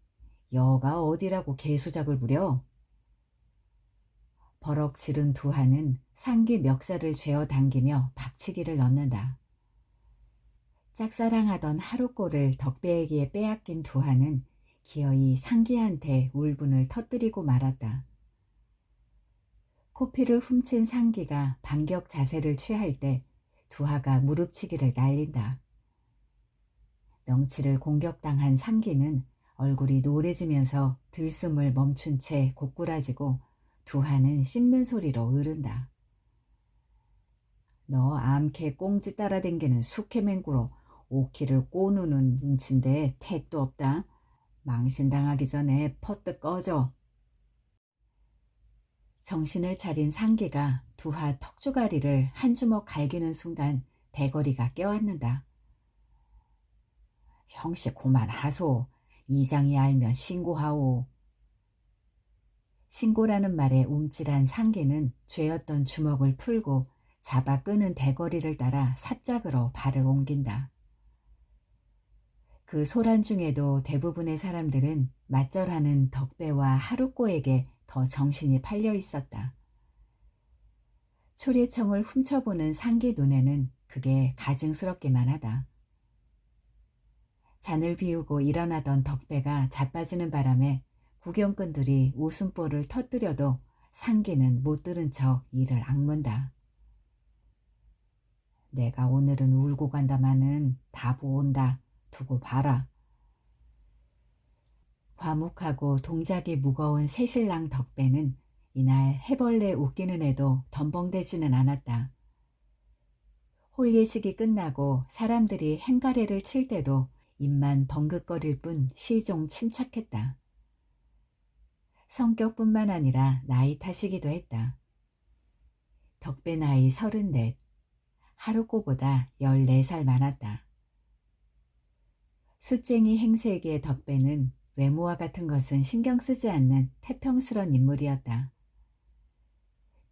여가 어디라고 개수작을 부려? 버럭 지른 두하는 상기 멱살을 죄어 당기며 박치기를 넣는다. 짝사랑하던 하루꼴을 덕배에게 빼앗긴 두하는 기어이 상기한테 울분을 터뜨리고 말았다. 코피를 훔친 상기가 반격 자세를 취할 때 두하가 무릎치기를 날린다. 명치를 공격당한 상기는 얼굴이 노래지면서 들숨을 멈춘 채 고꾸라지고 두하는 씹는 소리로 으른다. 너 암캐 꽁지 따라댕기는 숙해맹구로 오키를 꼬누는 눈치인데 택도 없다. 망신당하기 전에 퍼뜩 꺼져. 정신을 차린 상기가 두하 턱주가리를 한 주먹 갈기는 순간 대거리가 껴앉는다. 형씨 그만하소. 이장이 알면 신고하오. 신고라는 말에 움찔한 상기는 죄었던 주먹을 풀고 잡아 끄는 대거리를 따라 삽작으로 발을 옮긴다. 그 소란 중에도 대부분의 사람들은 맞절하는 덕배와 하루꼬에게 더 정신이 팔려 있었다. 초리청을 훔쳐보는 상기 눈에는 그게 가증스럽기만 하다. 잔을 비우고 일어나던 덕배가 자빠지는 바람에 구경꾼들이 웃음보를 터뜨려도 상기는 못 들은 척 이를 악문다. 내가 오늘은 울고 간다마는 다부 온다. 두고 봐라. 과묵하고 동작이 무거운 새신랑 덕배는 이날 해벌레 웃기는 애도 덤벙대지는 않았다. 홀예식이 끝나고 사람들이 행가래를 칠 때도 입만 벙긋거릴 뿐 시종 침착했다. 성격뿐만 아니라 나이 탓이기도 했다. 덕배 나이 34, 하루꼬보다 14살 많았다. 숫쟁이 행세기의 덕배는 외모와 같은 것은 신경 쓰지 않는 태평스런 인물이었다.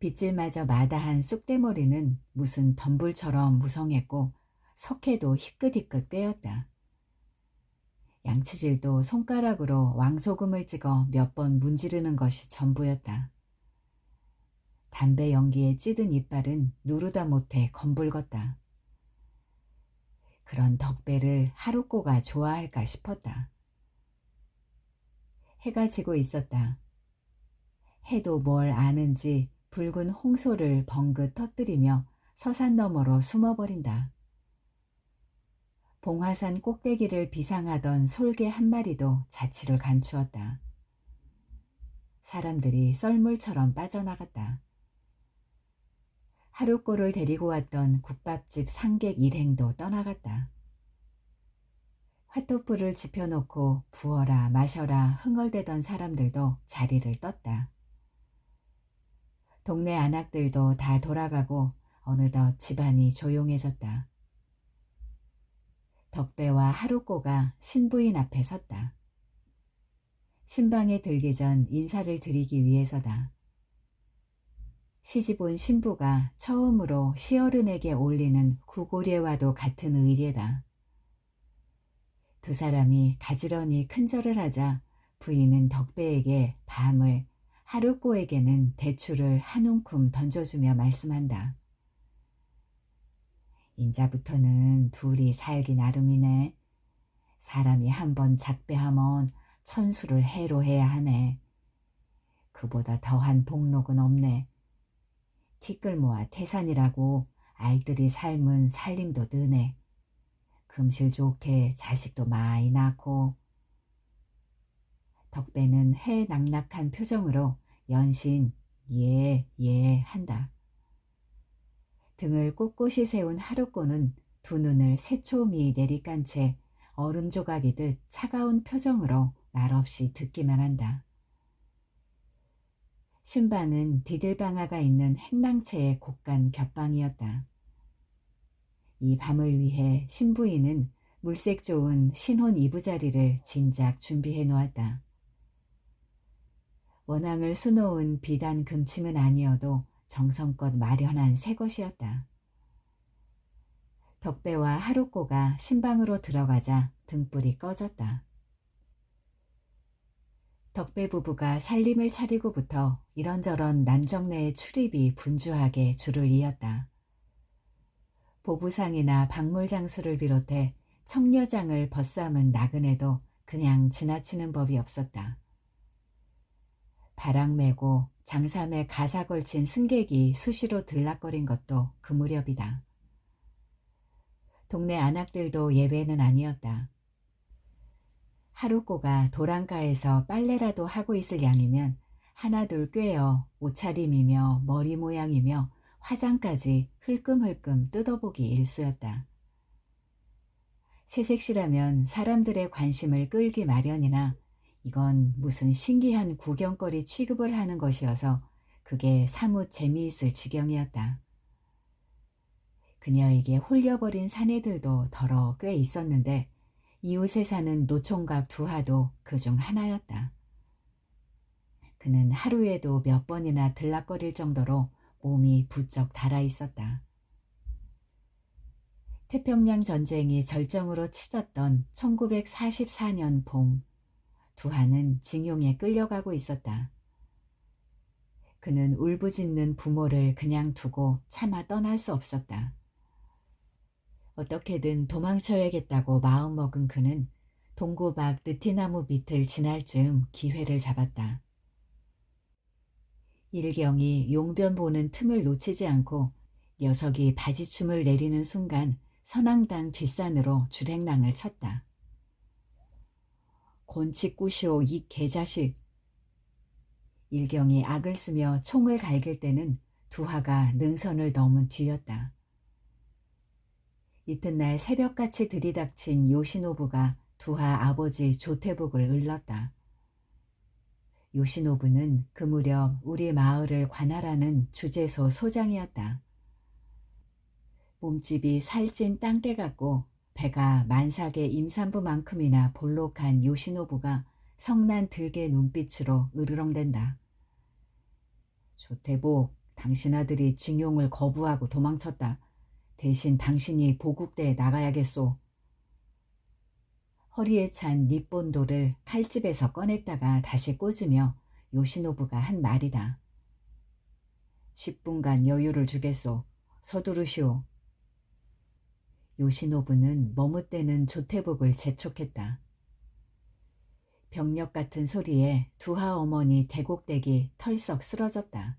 빗질마저 마다한 쑥대머리는 무슨 덤불처럼 무성했고 석회도 희끗희끗 꿰었다. 양치질도 손가락으로 왕소금을 찍어 몇 번 문지르는 것이 전부였다. 담배 연기에 찌든 이빨은 누르다 못해 검붉었다. 그런 덕배를 하루꼬가 좋아할까 싶었다. 해가 지고 있었다. 해도 뭘 아는지 붉은 홍소를 벙긋 터뜨리며 서산 너머로 숨어버린다. 봉화산 꼭대기를 비상하던 솔개 한 마리도 자취를 감추었다. 사람들이 썰물처럼 빠져나갔다. 하루꼬를 데리고 왔던 국밥집 상객 일행도 떠나갔다. 화토불을 지펴놓고 부어라 마셔라 흥얼대던 사람들도 자리를 떴다. 동네 안악들도 다 돌아가고 어느덧 집안이 조용해졌다. 덕배와 하루꼬가 신부인 앞에 섰다. 신방에 들기 전 인사를 드리기 위해서다. 시집 온 신부가 처음으로 시어른에게 올리는 구고례와도 같은 의례다. 두 사람이 가지런히 큰절을 하자 부인은 덕배에게 밤을, 하루꼬에게는 대추를 한 움큼 던져주며 말씀한다. 인자부터는 둘이 살기 나름이네. 사람이 한번 작배하면 천수를 해로 해야 하네. 그보다 더한 복록은 없네. 티끌 모아 태산이라고 알들이 삶은 살림도 느네. 금실 좋게 자식도 많이 낳고. 덕배는 해 낙낙한 표정으로 연신 예 한다. 등을 꼿꼿이 세운 하루꼬는 두 눈을 새초미 내리깐 채 얼음 조각이듯 차가운 표정으로 말없이 듣기만 한다. 신방은 디들방아가 있는 행랑채의 곡간 겹방이었다. 이 밤을 위해 신부인은 물색 좋은 신혼 이부자리를 진작 준비해 놓았다. 원앙을 수놓은 비단 금침은 아니어도 정성껏 마련한 새 것이었다. 덕배와 하루꼬가 신방으로 들어가자 등불이 꺼졌다. 덕배 부부가 살림을 차리고부터 이런저런 남정네의 출입이 분주하게 줄을 이었다. 보부상이나 박물장수를 비롯해 청려장을 벗삼은 나그네도 그냥 지나치는 법이 없었다. 바락 메고 장삼에 가사 걸친 승객이 수시로 들락거린 것도 그 무렵이다. 동네 안악들도 예외는 아니었다. 하루꼬가 도랑가에서 빨래라도 하고 있을 양이면 하나둘 꿰어 옷차림이며 머리 모양이며 화장까지 흘끔흘끔 뜯어보기 일쑤였다. 새색시라면 사람들의 관심을 끌기 마련이나 이건 무슨 신기한 구경거리 취급을 하는 것이어서 그게 사뭇 재미있을 지경이었다. 그녀에게 홀려버린 사내들도 더러 꽤 있었는데 이웃에 사는 노총각 두하도 그중 하나였다. 그는 하루에도 몇 번이나 들락거릴 정도로 몸이 부쩍 달아있었다. 태평양 전쟁이 절정으로 치닫던 1944년 봄, 두하는 징용에 끌려가고 있었다. 그는 울부짖는 부모를 그냥 두고 차마 떠날 수 없었다. 어떻게든 도망쳐야겠다고 마음먹은 그는 동구 밖 느티나무 밑을 지날 즈음 기회를 잡았다. 일경이 용변 보는 틈을 놓치지 않고 녀석이 바지춤을 내리는 순간 선앙당 뒷산으로 줄행랑을 쳤다. 곤치꾸시오 이 개자식. 일경이 악을 쓰며 총을 갈길 때는 두하가 능선을 넘은 뒤였다. 이튿날 새벽같이 들이닥친 요시노부가 두하 아버지 조태복을 을렀다. 요시노부는 그 무렵 우리 마을을 관할하는 주재소 소장이었다. 몸집이 살찐 땅개 같고 배가 만삭의 임산부만큼이나 볼록한 요시노부가 성난 들개 눈빛으로 으르렁댄다. 조태복, 당신 아들이 징용을 거부하고 도망쳤다. 대신 당신이 보국대에 나가야겠소. 허리에 찬 닛본도를 칼집에서 꺼냈다가 다시 꽂으며 요시노부가 한 말이다. 10분간 여유를 주겠소. 서두르시오. 요시노부는 머뭇대는 조태복을 재촉했다. 병력 같은 소리에 두하 어머니 대곡대기 털썩 쓰러졌다.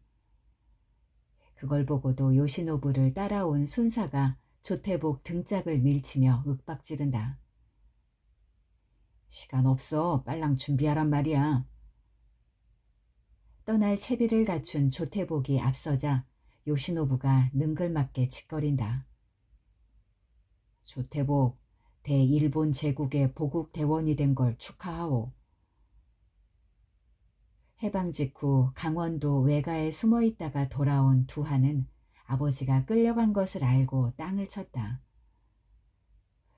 그걸 보고도 요시노부를 따라온 순사가 조태복 등짝을 밀치며 윽박지른다. 시간 없어. 빨랑 준비하란 말이야. 떠날 채비를 갖춘 조태복이 앞서자 요시노부가 능글맞게 짓거린다. 조태복, 대일본 제국의 보국 대원이 된 걸 축하하오. 해방 직후 강원도 외가에 숨어있다가 돌아온 두하는 아버지가 끌려간 것을 알고 땅을 쳤다.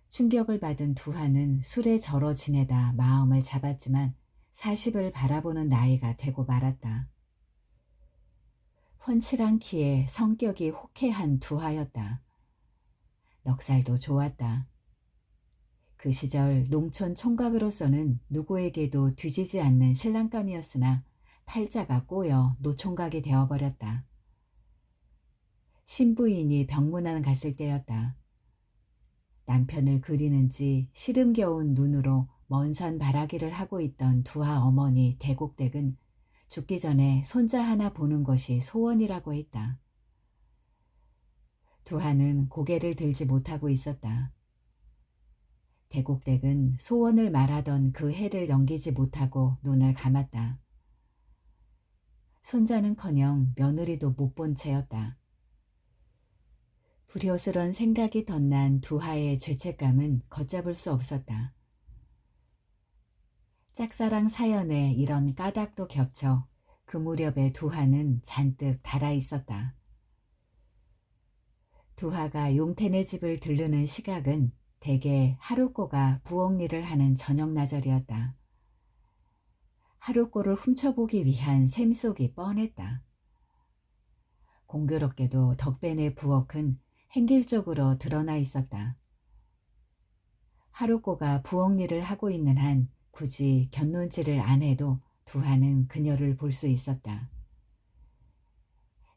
충격을 받은 두하는 술에 절어 지내다 마음을 잡았지만 40을 바라보는 나이가 되고 말았다. 훤칠한 키에 성격이 호쾌한 두하였다. 넉살도 좋았다. 그 시절 농촌 총각으로서는 누구에게도 뒤지지 않는 신랑감이었으나 팔자가 꼬여 노총각이 되어버렸다. 신부인이 병문안 갔을 때였다. 남편을 그리는지 시름겨운 눈으로 먼 산 바라기를 하고 있던 두하 어머니 대곡댁은 죽기 전에 손자 하나 보는 것이 소원이라고 했다. 두하는 고개를 들지 못하고 있었다. 대곡댁은 소원을 말하던 그 해를 넘기지 못하고 눈을 감았다. 손자는커녕 며느리도 못 본 채였다. 불효스런 생각이 덧난 두하의 죄책감은 걷잡을 수 없었다. 짝사랑 사연에 이런 까닭도 겹쳐 그 무렵에 두하는 잔뜩 달아 있었다. 두하가 용태네 집을 들르는 시각은 대개 하루꼬가 부엌 일을 하는 저녁나절이었다. 하루꼬를 훔쳐보기 위한 셈속이 뻔했다. 공교롭게도 덕배네 부엌은 횡길적으로 드러나 있었다. 하루꼬가 부엌 일을 하고 있는 한 굳이 곁눈질을 안 해도 두하는 그녀를 볼 수 있었다.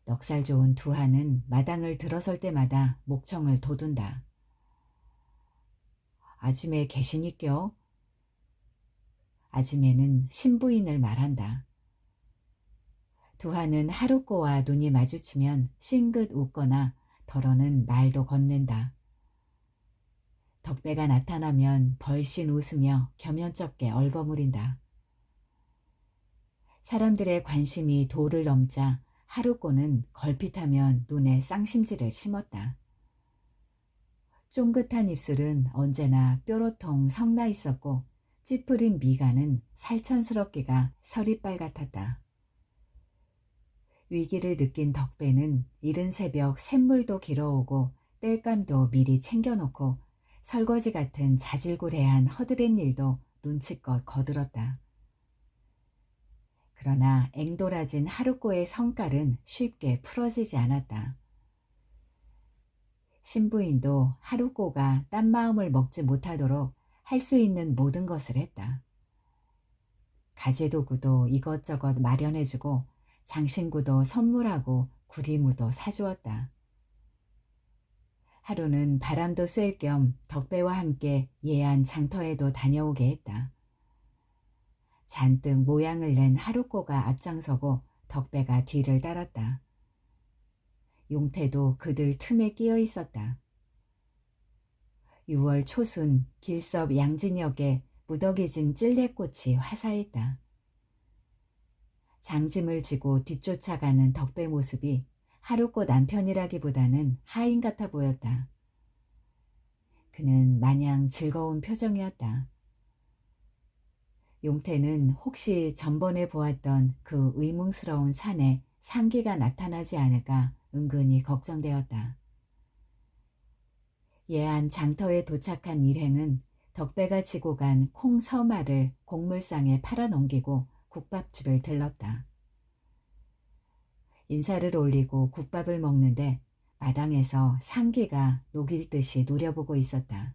넉살 좋은 두하는 마당을 들어설 때마다 목청을 돋운다. 아줌에 계시니껴? 아줌에는 신부인을 말한다. 두하는 하루꼬와 눈이 마주치면 싱긋 웃거나 더러는 말도 건넨다. 덕배가 나타나면 벌씬 웃으며 겸연쩍게 얼버무린다. 사람들의 관심이 도를 넘자 하루꼬는 걸핏하면 눈에 쌍심지를 심었다. 쫑긋한 입술은 언제나 뾰로통 성나 있었고 찌푸린 미간은 살천스럽기가 서리빨 같았다. 위기를 느낀 덕배는 이른 새벽 샘물도 길어오고 땔감도 미리 챙겨놓고 설거지 같은 자질구레한 허드렛 일도 눈치껏 거들었다. 그러나 앵돌아진 하루꼬의 성깔은 쉽게 풀어지지 않았다. 신부인도 하루꼬가 딴 마음을 먹지 못하도록 할 수 있는 모든 것을 했다. 가재도구도 이것저것 마련해주고 장신구도 선물하고 구리무도 사주었다. 하루는 바람도 쐴 겸 덕배와 함께 예안 장터에도 다녀오게 했다. 잔뜩 모양을 낸 하루꼬가 앞장서고 덕배가 뒤를 따랐다. 용태도 그들 틈에 끼어 있었다. 6월 초순 길섭 양진역에 무더기진 찔레꽃이 화사했다. 장짐을 지고 뒤쫓아가는 덕배 모습이 하루꼬 남편이라기보다는 하인 같아 보였다. 그는 마냥 즐거운 표정이었다. 용태는 혹시 전번에 보았던 그 의문스러운 산에 상기가 나타나지 않을까 은근히 걱정되었다. 예안 장터에 도착한 일행은 덕배가 지고 간 콩 서마를 곡물상에 팔아넘기고 국밥집을 들렀다. 인사를 올리고 국밥을 먹는데 마당에서 상기가 녹일 듯이 노려보고 있었다.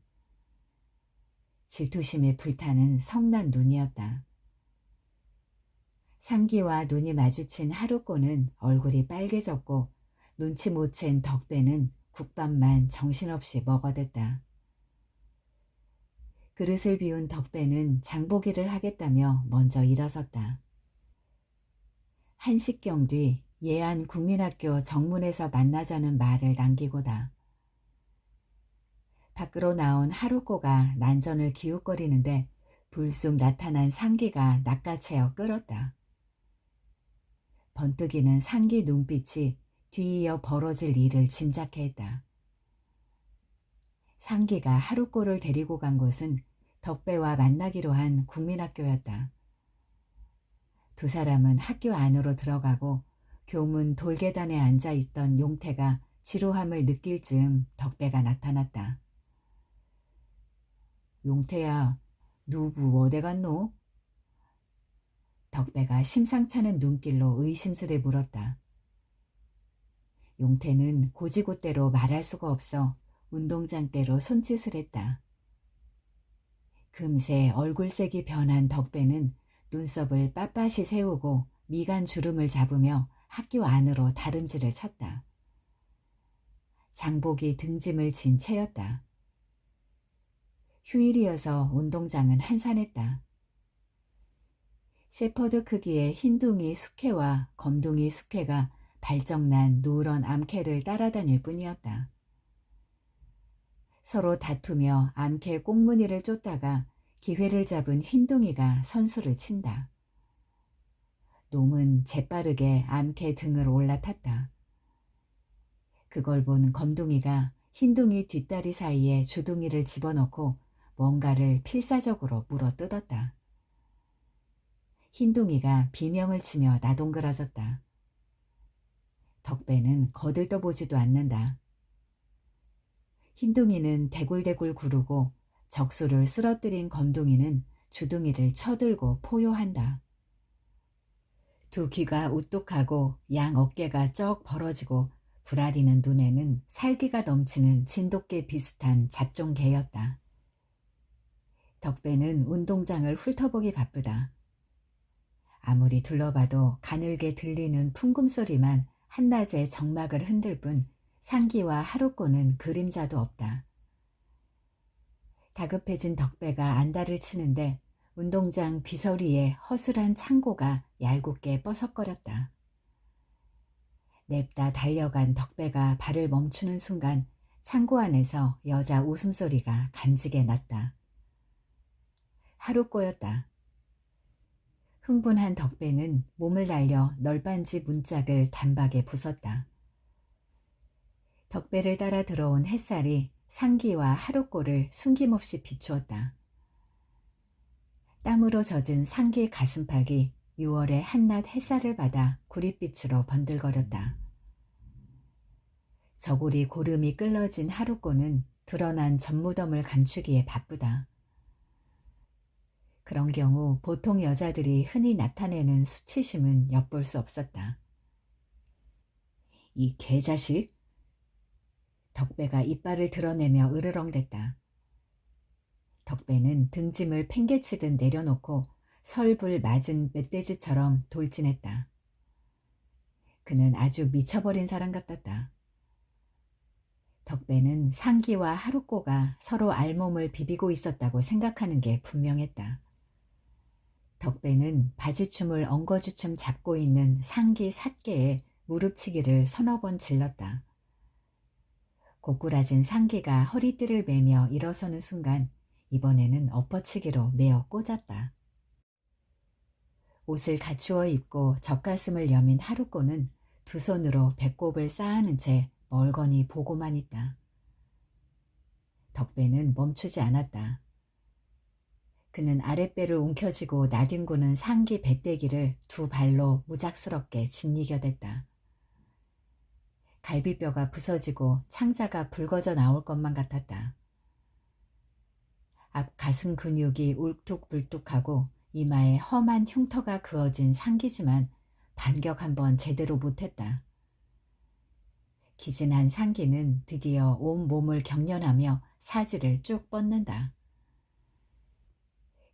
질투심에 불타는 성난 눈이었다. 상기와 눈이 마주친 하루꼬는 얼굴이 빨개졌고 눈치 못 챈 덕배는 국밥만 정신없이 먹어댔다. 그릇을 비운 덕배는 장보기를 하겠다며 먼저 일어섰다. 한식경 뒤 예안 국민학교 정문에서 만나자는 말을 남기고다. 밖으로 나온 하루꼬가 난전을 기웃거리는데 불쑥 나타난 상기가 낚아채어 끌었다. 번뜩이는 상기 눈빛이 뒤이어 벌어질 일을 짐작해 했다. 상기가 하루꼬를 데리고 간 곳은 덕배와 만나기로 한 국민학교였다. 두 사람은 학교 안으로 들어가고 교문 돌계단에 앉아있던 용태가 지루함을 느낄 즈음 덕배가 나타났다. 용태야, 누구 어디 갔노? 덕배가 심상찮은 눈길로 의심스레 물었다. 용태는 고지곳대로 말할 수가 없어 운동장대로 손짓을 했다. 금세 얼굴색이 변한 덕배는 눈썹을 빳빳이 세우고 미간 주름을 잡으며 학교 안으로 다름질을 쳤다. 장복이 등짐을 진 채였다. 휴일이어서 운동장은 한산했다. 셰퍼드 크기의 흰둥이 숙회와 검둥이 숙회가 발정난 누런 암캐를 따라다닐 뿐이었다. 서로 다투며 암캐 꽁무니를 쫓다가 기회를 잡은 흰둥이가 선수를 친다. 놈은 재빠르게 암캐 등을 올라탔다. 그걸 본 검둥이가 흰둥이 뒷다리 사이에 주둥이를 집어넣고 뭔가를 필사적으로 물어뜯었다. 흰둥이가 비명을 치며 나동그라졌다. 덕배는 거들떠보지도 않는다. 흰둥이는 대굴대굴 구르고 적수를 쓰러뜨린 검둥이는 주둥이를 쳐들고 포효한다. 두 귀가 우뚝하고 양 어깨가 쩍 벌어지고 부라리는 눈에는 살기가 넘치는 진돗개 비슷한 잡종개였다. 덕배는 운동장을 훑어보기 바쁘다. 아무리 둘러봐도 가늘게 들리는 풍금소리만 한낮에 정막을 흔들 뿐 상기와 하루꼬는 그림자도 없다. 다급해진 덕배가 안달을 치는데 운동장 귀서리에 허술한 창고가 얄궂게 뻐석거렸다. 냅다 달려간 덕배가 발을 멈추는 순간 창고 안에서 여자 웃음소리가 간지게 났다. 하루꼬였다. 흥분한 덕배는 몸을 날려 널빤지 문짝을 단박에 부쉈다. 덕배를 따라 들어온 햇살이 상기와 하루꼬를 숨김없이 비추었다. 땀으로 젖은 상기 가슴팍이 6월의 한낮 햇살을 받아 구릿빛으로 번들거렸다. 저고리 고름이 끌러진 하루꼬는 드러난 젖무덤을 감추기에 바쁘다. 그런 경우 보통 여자들이 흔히 나타내는 수치심은 엿볼 수 없었다. 이 개자식? 덕배가 이빨을 드러내며 으르렁댔다. 덕배는 등짐을 팽개치듯 내려놓고 설불 맞은 멧돼지처럼 돌진했다. 그는 아주 미쳐버린 사람 같았다. 덕배는 상기와 하루꼬가 서로 알몸을 비비고 있었다고 생각하는 게 분명했다. 덕배는 바지춤을 엉거주춤 잡고 있는 상기 삿개에 무릎치기를 서너 번 질렀다. 고꾸라진 상기가 허리띠를 매며 일어서는 순간 이번에는 엎어치기로 메어 꽂았다. 옷을 갖추어 입고 젖가슴을 여민 하루꼬는 두 손으로 배꼽을 쌓아는 채 멀거니 보고만 있다. 덕배는 멈추지 않았다. 그는 아랫배를 움켜쥐고 나뒹구는 상기 배때기를 두 발로 무작스럽게 짓이겨댔다. 갈비뼈가 부서지고 창자가 붉어져 나올 것만 같았다. 앞 가슴 근육이 울뚝불뚝하고 이마에 험한 흉터가 그어진 상기지만 반격 한번 제대로 못했다. 기진한 상기는 드디어 온 몸을 경련하며 사지를 쭉 뻗는다.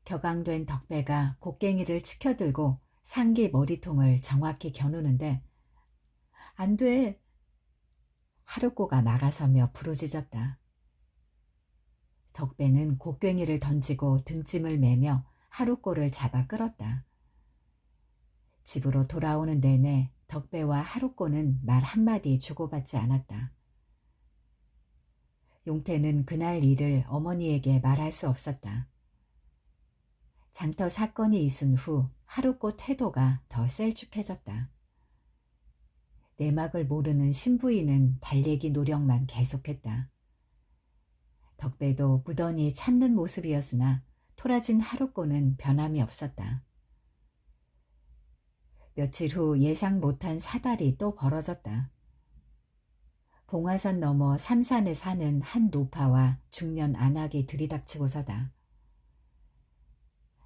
격앙된 덕배가 곡괭이를 치켜들고 상기 머리통을 정확히 겨누는데 안 돼! 하루꼬가 막아서며 부르짖었다. 덕배는 곡괭이를 던지고 등짐을 매며 하루꼬를 잡아 끌었다. 집으로 돌아오는 내내 덕배와 하루꼬는 말 한마디 주고받지 않았다. 용태는 그날 일을 어머니에게 말할 수 없었다. 장터 사건이 있은 후 하루꼬 태도가 더 셀쭉해졌다. 내막을 모르는 신부인은 달래기 노력만 계속했다. 덕배도 무던히 참는 모습이었으나 토라진 하루꼬는 변함이 없었다. 며칠 후 예상 못한 사달이 또 벌어졌다. 봉화산 너머 삼산에 사는 한 노파와 중년 안악이 들이닥치고서다.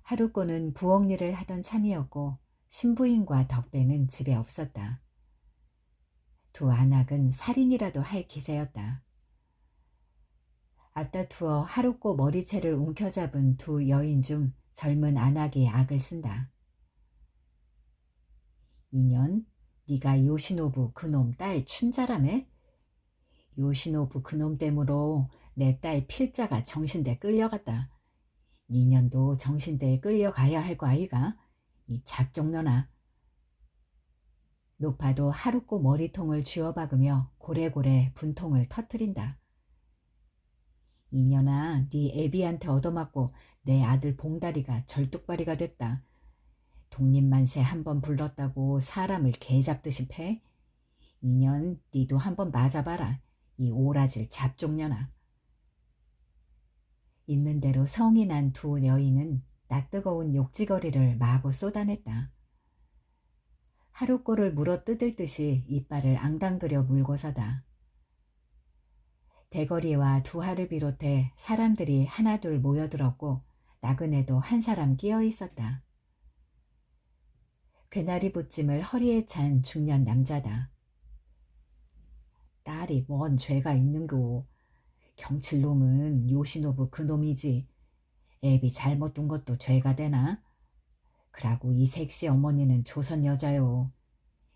하루꼬는 부엌 일을 하던 참이었고 신부인과 덕배는 집에 없었다. 두 안악은 살인이라도 할 기세였다. 앞다투어 하루꼬 머리채를 움켜잡은 두 여인 중 젊은 안악이 악을 쓴다. 이년, 네가 요시노부 그놈 딸 춘자라매? 요시노부 그놈 때문으로 내 딸 필자가 정신대 끌려갔다. 니년도 정신대에 끌려가야 할 거 아이가? 이 잡종년아. 노파도 하루꼬 머리통을 쥐어박으며 고래고래 분통을 터뜨린다. 이년아, 네 애비한테 얻어맞고 내 아들 봉다리가 절뚝발이가 됐다. 독립만세 한번 불렀다고 사람을 개잡듯이 패? 이년 니도 한번 맞아봐라. 이 오라질 잡종년아. 있는 대로 성이 난 두 여인은 낯뜨거운 욕지거리를 마구 쏟아냈다. 하루꼴을 물어뜯을 듯이 이빨을 앙당그려 물고서다. 대거리와 두하를 비롯해 사람들이 하나둘 모여들었고 나그네도 한 사람 끼어 있었다. 괴나리 붙짐을 허리에 찬 중년 남자다. 딸이 뭔 죄가 있는고. 경칠놈은 요시노부 그놈이지. 애비 잘못 둔 것도 죄가 되나? 그라고 이 색시 어머니는 조선 여자요.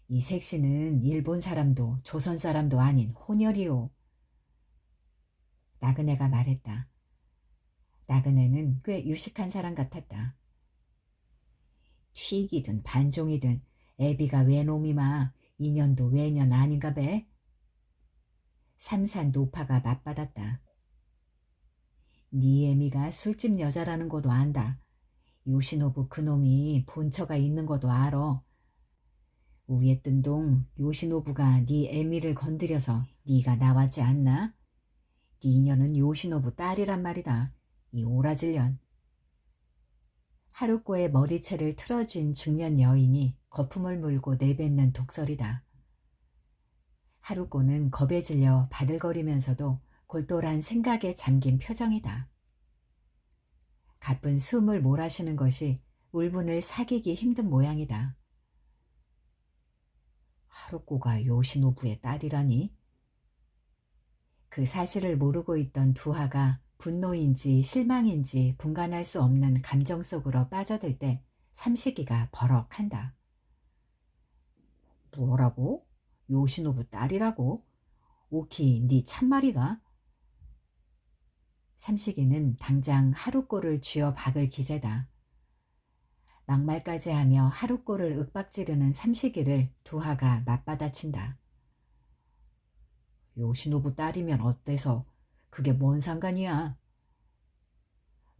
이 색시는 일본 사람도 조선 사람도 아닌 혼혈이요. 나그네가 말했다. 나그네는 꽤 유식한 사람 같았다. 튀기든 반종이든 애비가 외놈이마 인연도 외년 아닌가 배? 삼산 노파가 맞받았다. 네 애미가 술집 여자라는 것도 안다. 요시노부 그놈이 본처가 있는 것도 알어. 우에 뜬동 요시노부가 네 애미를 건드려서 네가 나왔지 않나? 네 인연은 요시노부 딸이란 말이다. 이 오라질년. 하루꼬의 머리채를 틀어쥔 중년 여인이 거품을 물고 내뱉는 독설이다. 하루꼬는 겁에 질려 바들거리면서도 골똘한 생각에 잠긴 표정이다. 가쁜 숨을 몰아쉬는 것이 울분을 사귀기 힘든 모양이다. 하루꼬가 요시노부의 딸이라니? 그 사실을 모르고 있던 두하가 분노인지 실망인지 분간할 수 없는 감정 속으로 빠져들 때 삼식이가 버럭한다. 뭐라고? 요시노부 딸이라고? 오키 네 참말이가? 삼식이는 당장 하루꼬를 쥐어 박을 기세다. 막말까지 하며 하루꼬를 윽박지르는 삼식이를 두하가 맞받아친다. 요시노부 딸이면 어때서? 그게 뭔 상관이야?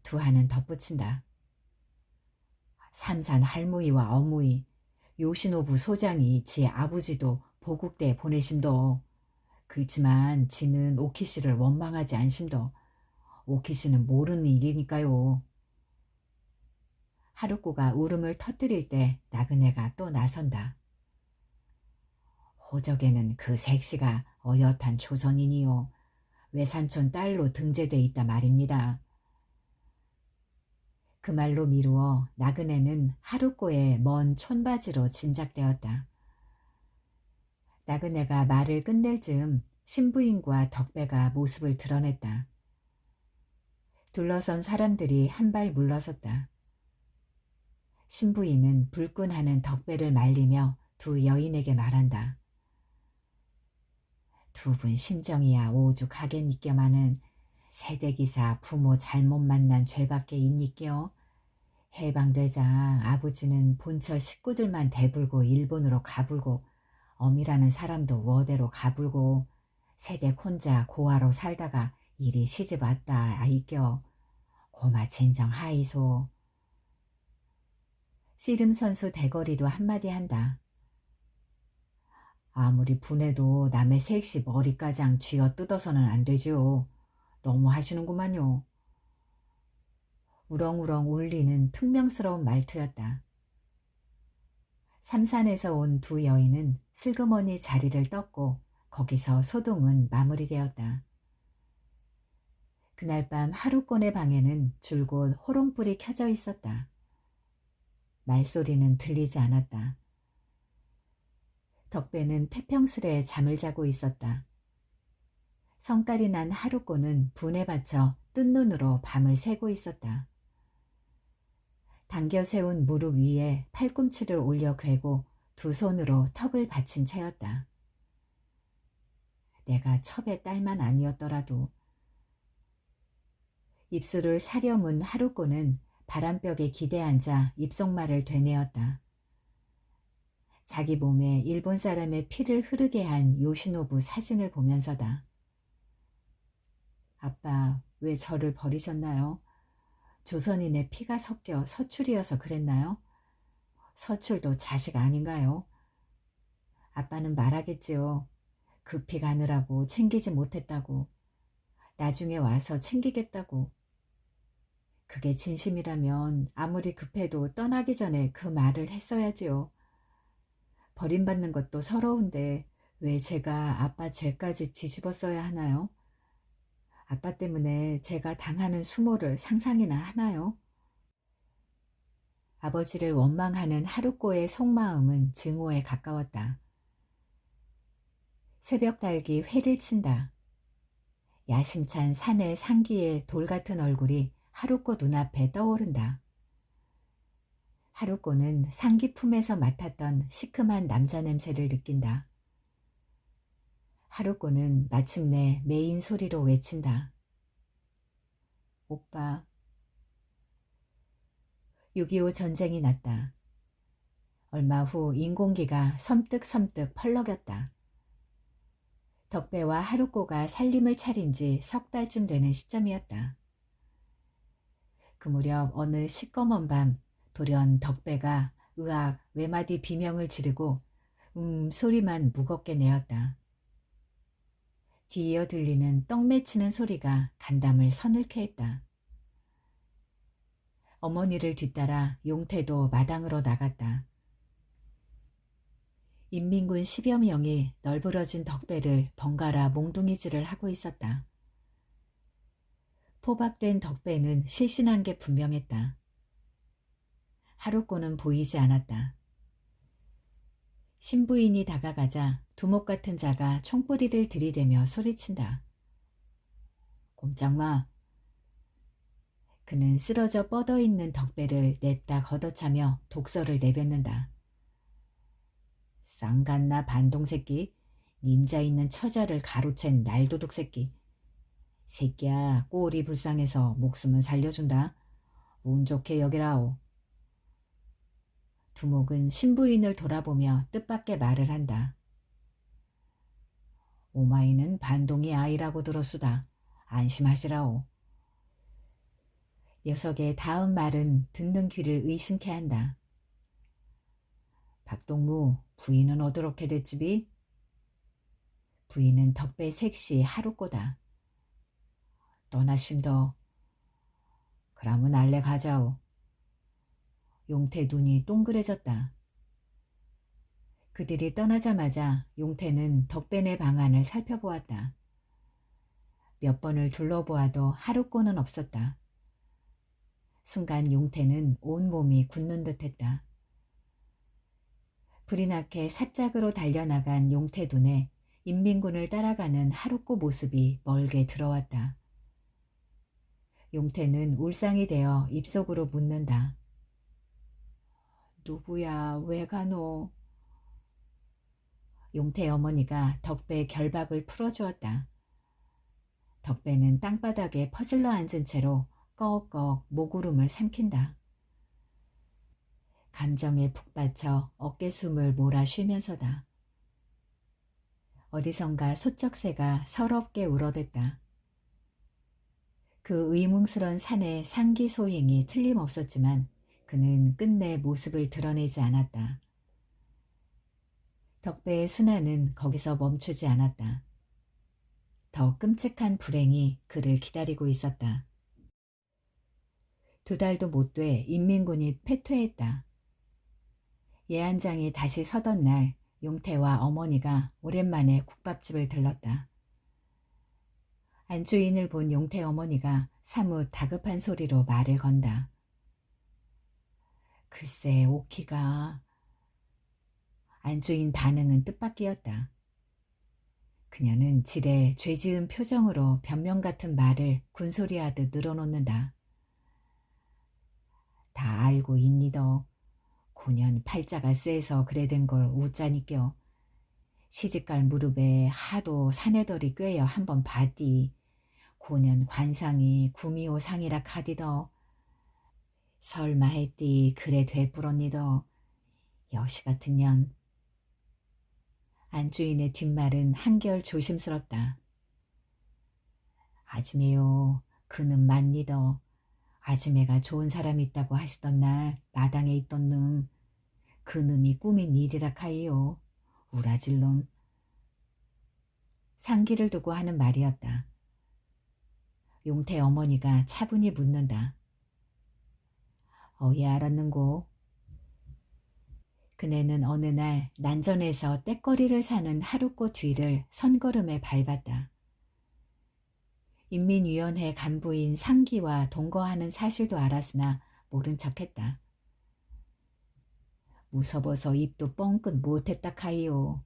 두하는 덧붙인다. 삼산 할무이와 어무이, 요시노부 소장이 지 아버지도 보국대 보내심도. 그렇지만 지는 오키씨를 원망하지 않심도. 오키씨는 모르는 일이니까요. 하루꼬가 울음을 터뜨릴 때 나그네가 또 나선다. 호적에는 그 색시가 어엿한 조선인이요. 외산촌 딸로 등재돼 있다 말입니다. 그 말로 미루어 나그네는 하루꼬의 먼 촌바지로 짐작되었다. 나그네가 말을 끝낼 즈음 신부인과 덕배가 모습을 드러냈다. 둘러선 사람들이 한 발 물러섰다. 신부인은 불끈하는 덕배를 말리며 두 여인에게 말한다. 두 분 심정이야 오죽하겠니껴마는 세대기사 부모 잘못 만난 죄밖에 있니껴. 해방되자 아버지는 본처 식구들만 대불고 일본으로 가불고 어미라는 사람도 워대로 가불고 세댁 혼자 고아로 살다가 이리 시집 왔다 아이껴. 고마 젠정 하이소. 씨름선수 대거리도 한마디 한다. 아무리 분해도 남의 색시 머리가장 쥐어 뜯어서는 안 되지요. 너무 하시는구만요. 우렁우렁 울리는 퉁명스러운 말투였다. 삼산에서 온 두 여인은 슬그머니 자리를 떴고 거기서 소동은 마무리되었다. 그날 밤 하루권의 방에는 줄곧 호롱불이 켜져 있었다. 말소리는 들리지 않았다. 덕배는 태평스레 잠을 자고 있었다. 성깔이 난 하루꼬는 분에 받쳐 뜬 눈으로 밤을 새고 있었다. 당겨 세운 무릎 위에 팔꿈치를 올려 괴고 두 손으로 턱을 받친 채였다. 내가 첩의 딸만 아니었더라도. 입술을 사려문 하루꼬는 바람벽에 기대앉아 입속말을 되뇌었다. 자기 몸에 일본 사람의 피를 흐르게 한 요시노부 사진을 보면서다. 아빠, 왜 저를 버리셨나요? 조선인의 피가 섞여 서출이어서 그랬나요? 서출도 자식 아닌가요? 아빠는 말하겠지요. 급히 가느라고 챙기지 못했다고. 나중에 와서 챙기겠다고. 그게 진심이라면 아무리 급해도 떠나기 전에 그 말을 했어야지요. 버림받는 것도 서러운데 왜 제가 아빠 죄까지 뒤집어 써야 하나요? 아빠 때문에 제가 당하는 수모를 상상이나 하나요? 아버지를 원망하는 하루코의 속마음은 증오에 가까웠다. 새벽 달기 회를 친다. 야심찬 산의 상기의 돌같은 얼굴이 하루코 눈앞에 떠오른다. 하루코는 상기 품에서 맡았던 시큼한 남자 냄새를 느낀다. 하루코는 마침내 메인 소리로 외친다. 오빠. 6.25 전쟁이 났다. 얼마 후 인공기가 섬뜩섬뜩 펄럭였다. 덕배와 하루코가 살림을 차린 지 석 달쯤 되는 시점이었다. 그 무렵 어느 시꺼먼 밤 돌연 덕배가 으악 외마디 비명을 지르고 소리만 무겁게 내었다. 뒤이어 들리는 떡 맺히는 소리가 간담을 서늘케 했다. 어머니를 뒤따라 용태도 마당으로 나갔다. 인민군 10여 명이 널브러진 덕배를 번갈아 몽둥이질을 하고 있었다. 포박된 덕배는 실신한 게 분명했다. 하루코는 보이지 않았다. 신부인이 다가가자 두목 같은 자가 총뿌리를 들이대며 소리친다. 꼼짝마. 그는 쓰러져 뻗어있는 덕배를 냅다 걷어차며 독서를 내뱉는다. 쌍간나 반동새끼, 님자 있는 처자를 가로챈 날도둑 새끼. 새끼야, 꼴이 불쌍해서 목숨은 살려준다. 운 좋게 여기라오. 두목은 신부인을 돌아보며 뜻밖의 말을 한다. 오마이는 반동이 아이라고 들었수다. 안심하시라오. 녀석의 다음 말은 듣는 귀를 의심케 한다. 박동무, 부인은 어떻게 됐지비? 부인은 덕배 색시 하루꼬다. 떠나심더. 그라면 알레 가자오. 용태 눈이 동그래졌다. 그들이 떠나자마자 용태는 덕배네 방안을 살펴보았다. 몇 번을 둘러보아도 하루꼬는 없었다. 순간 용태는 온몸이 굳는 듯했다. 불이 나게 삽작으로 달려나간 용태 눈에 인민군을 따라가는 하루꼬 모습이 멀게 들어왔다. 용태는 울상이 되어 입속으로 묻는다. 누구야, 왜 가노? 용태 어머니가 덕배의 결박을 풀어주었다. 덕배는 땅바닥에 퍼질러 앉은 채로 꺽꺽 목구름을 삼킨다. 감정에 푹 받쳐 어깨숨을 몰아 쉬면서다. 어디선가 소쩍새가 서럽게 울어댔다. 그 의문스런 산의 상기소행이 틀림없었지만 그는 끝내 모습을 드러내지 않았다. 덕배의 순환은 거기서 멈추지 않았다. 더 끔찍한 불행이 그를 기다리고 있었다. 2달도 못 돼 인민군이 패퇴했다. 예안장이 다시 서던 날 용태와 어머니가 오랜만에 국밥집을 들렀다. 안주인을 본 용태 어머니가 사뭇 다급한 소리로 말을 건다. 글쎄 오키가. 안주인 반응은 뜻밖이었다. 그녀는 지레 죄지은 표정으로 변명 같은 말을 군소리하듯 늘어놓는다. 다 알고 있니더. 고년 팔자가 쎄서 그래 된 걸 웃자니껴. 시집갈 무릎에 하도 사내덜이 꿰어 한번 봤디. 고년 관상이 구미호 상이라 카디더. 설마 했디 그래 되불었니더. 여시 같은 년. 안주인의 뒷말은 한결 조심스럽다. 아지매요. 그는 맞니더. 아지매가 좋은 사람 있다고 하시던 날 마당에 있던 놈. 그 놈이 꾸민 일이라 카이요. 우라질 놈. 상기를 두고 하는 말이었다. 용태 어머니가 차분히 묻는다. 어예 알았는고. 그네는 어느 날 난전에서 떼거리를 사는 하룻꽃 뒤를 선걸음에 밟았다. 인민위원회 간부인 상기와 동거하는 사실도 알았으나 모른 척했다. 무서워서 입도 뻥끗 못했다 카이요.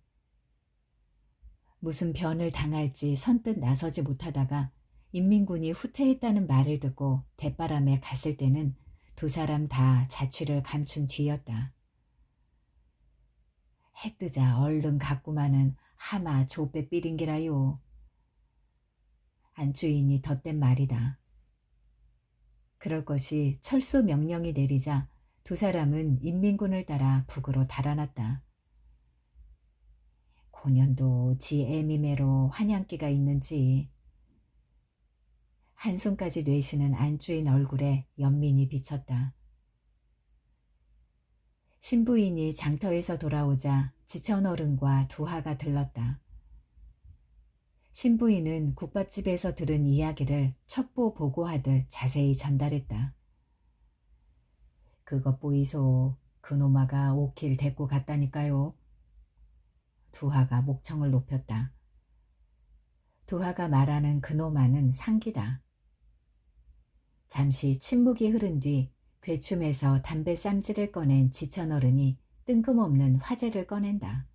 무슨 변을 당할지 선뜻 나서지 못하다가 인민군이 후퇴했다는 말을 듣고 대바람에 갔을 때는 두 사람 다 자취를 감춘 뒤였다. 해 뜨자 얼른 갔구마는 하마 조빼 삐린기라요. 안주인이 덧댄 말이다. 그럴 것이 철수 명령이 내리자 두 사람은 인민군을 따라 북으로 달아났다. 고년도 지 애미매로 환양기가 있는지. 한숨까지 내쉬는 안주인 얼굴에 연민이 비쳤다. 신부인이 장터에서 돌아오자 지천어른과 두하가 들렀다. 신부인은 국밥집에서 들은 이야기를 첩보 보고하듯 자세히 전달했다. 그것 보이소. 그놈아가 오킬 데리고 갔다니까요. 두하가 목청을 높였다. 두하가 말하는 그놈아는 상기다. 잠시 침묵이 흐른 뒤 괴춤에서 담배 쌈지를 꺼낸 지천어른이 뜬금없는 화제를 꺼낸다.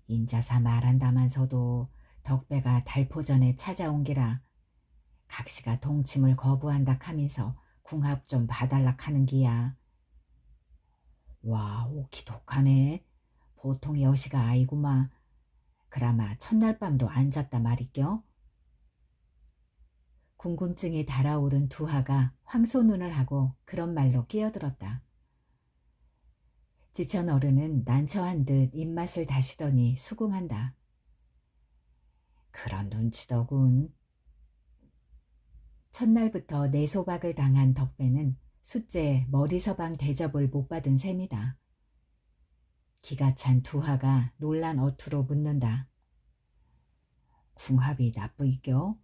인자사 말한다만서도 덕배가 달포전에 찾아온 기라 각시가 동침을 거부한다 하면서 궁합 좀 봐달라 하는 기야. 와 오키 독하네. 보통 여시가 아이구마. 그라마 첫날 밤도 안 잤다 말이껴. 궁금증이 달아오른 두하가 황소눈을 하고 그런 말로 끼어들었다. 지천 어른은 난처한 듯 입맛을 다시더니 수긍한다. 그런 눈치더군. 첫날부터 내소박을 당한 덕배는 숫째 머리서방 대접을 못 받은 셈이다. 기가 찬 두하가 놀란 어투로 묻는다. 궁합이 나쁘이겨?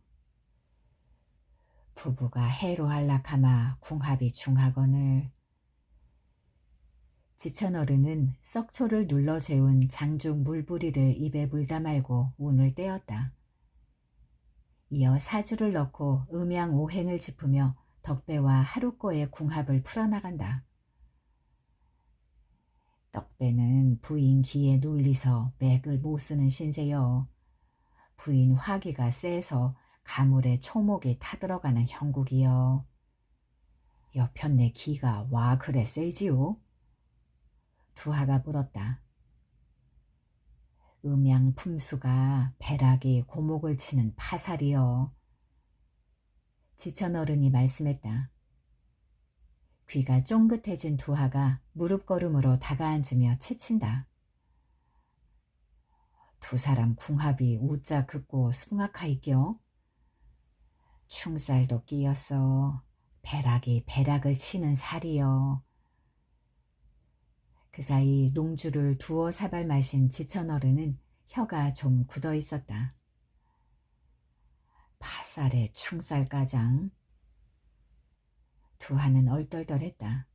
부부가 해로 할락하마 궁합이 중하거늘. 지천어른은 썩초를 눌러 재운 장중 물부리를 입에 물다 말고 운을 떼었다. 이어 사주를 넣고 음양오행을 짚으며 덕배와 하루꼬의 궁합을 풀어나간다. 덕배는 부인 기에 눌리서 맥을 못 쓰는 신세여. 부인 화기가 세서 가물에 초목이 타들어가는 형국이여. 여편네 기가 와 그래 세지요? 두하가 물었다. 음양 품수가 배락이 고목을 치는 파살이여. 지천어른이 말씀했다. 귀가 쫑긋해진 두하가 무릎걸음으로 다가앉으며 채친다. 두 사람 궁합이 우짜 긋고 숭악하이겨? 충살도 끼었어. 배락이 배락을 치는 살이여. 그 사이 농주를 두어 사발 마신 지천어른은 혀가 좀 굳어 있었다. 파살의 충살가장. 두하는 얼떨떨했다.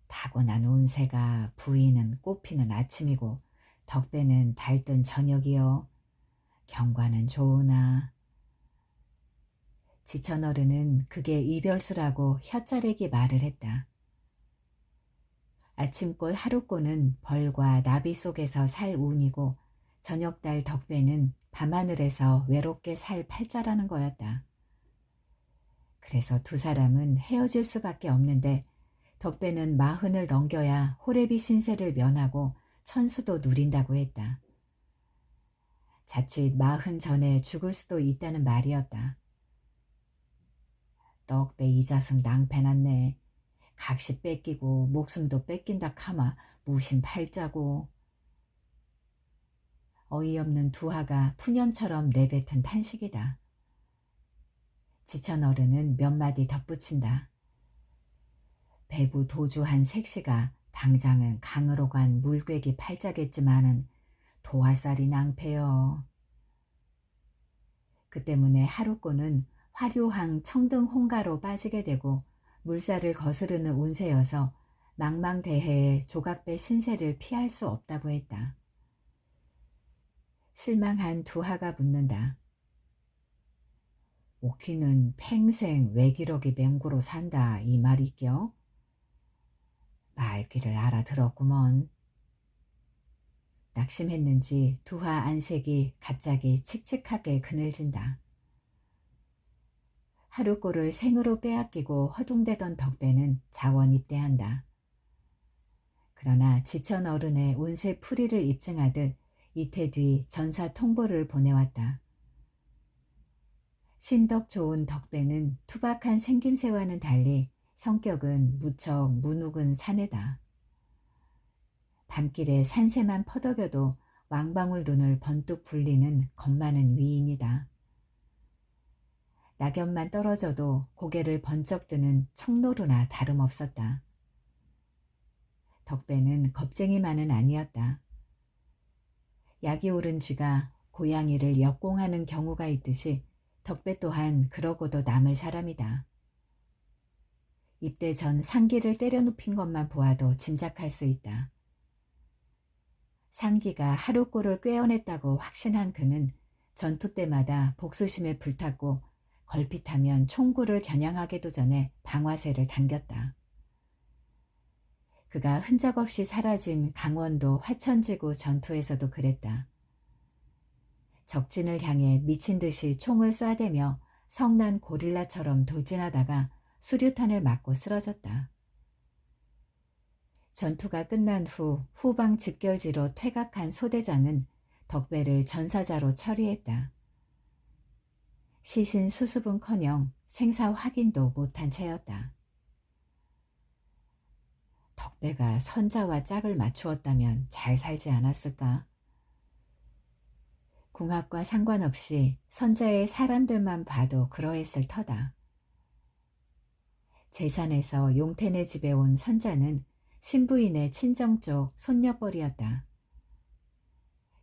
타고난 운세가 부인은 꽃피는 아침이고 덕배는 달뜬 저녁이여. 경과는 좋으나. 지천어른은 그게 이별수라고 혀짜레기 말을 했다. 아침꽃 하룻꽃은 벌과 나비 속에서 살 운이고 저녁달 덕배는 밤하늘에서 외롭게 살 팔자라는 거였다. 그래서 두 사람은 헤어질 수밖에 없는데 덕배는 40을 넘겨야 호래비 신세를 면하고 천수도 누린다고 했다. 자칫 40 전에 죽을 수도 있다는 말이었다. 떡배 이 자식 낭패났네. 각시 뺏기고 목숨도 뺏긴다 카마 무심팔자고. 어이없는 두하가 푸념처럼 내뱉은 탄식이다. 지천 어른은 몇 마디 덧붙인다. 배부 도주한 색시가 당장은 강으로 간 물괴기 팔자겠지만은 도화살이 낭패여. 그 때문에 하루꼬는 화류항 청등 홍가로 빠지게 되고 물살을 거스르는 운세여서 망망대해에 조각배 신세를 피할 수 없다고 했다. 실망한 두하가 묻는다. 오키는 평생 외기러기 맹구로 산다 이 말이겨? 말귀를 알아들었구먼. 낙심했는지 두하 안색이 갑자기 칙칙하게 그늘진다. 하루꼴을 생으로 빼앗기고 허둥대던 덕배는 자원 입대한다. 그러나 지천 어른의 운세 풀이를 입증하듯 이태 뒤 전사 통보를 보내왔다. 심덕 좋은 덕배는 투박한 생김새와는 달리 성격은 무척 무눅은 사내다. 밤길에 산새만 퍼덕여도 왕방울 눈을 번뚝 굴리는 겁많은 위인이다. 낙엽만 떨어져도 고개를 번쩍 드는 청노루나 다름없었다. 덕배는 겁쟁이만은 아니었다. 약이 오른 쥐가 고양이를 역공하는 경우가 있듯이 덕배 또한 그러고도 남을 사람이다. 입대 전 상기를 때려눕힌 것만 보아도 짐작할 수 있다. 상기가 하루꼴을 꿰어냈다고 확신한 그는 전투 때마다 복수심에 불탔고 걸핏하면 총구를 겨냥하기도 전에 방화쇠를 당겼다. 그가 흔적없이 사라진 강원도 화천지구 전투에서도 그랬다. 적진을 향해 미친 듯이 총을 쏴대며 성난 고릴라처럼 돌진하다가 수류탄을 맞고 쓰러졌다. 전투가 끝난 후 후방 집결지로 퇴각한 소대장은 덕배를 전사자로 처리했다. 시신 수습은커녕 생사 확인도 못한 채였다. 덕배가 선자와 짝을 맞추었다면 잘 살지 않았을까? 궁합과 상관없이 선자의 사람들만 봐도 그러했을 터다. 제산에서 용태네 집에 온 선자는 신부인의 친정 쪽 손녀뻘이었다.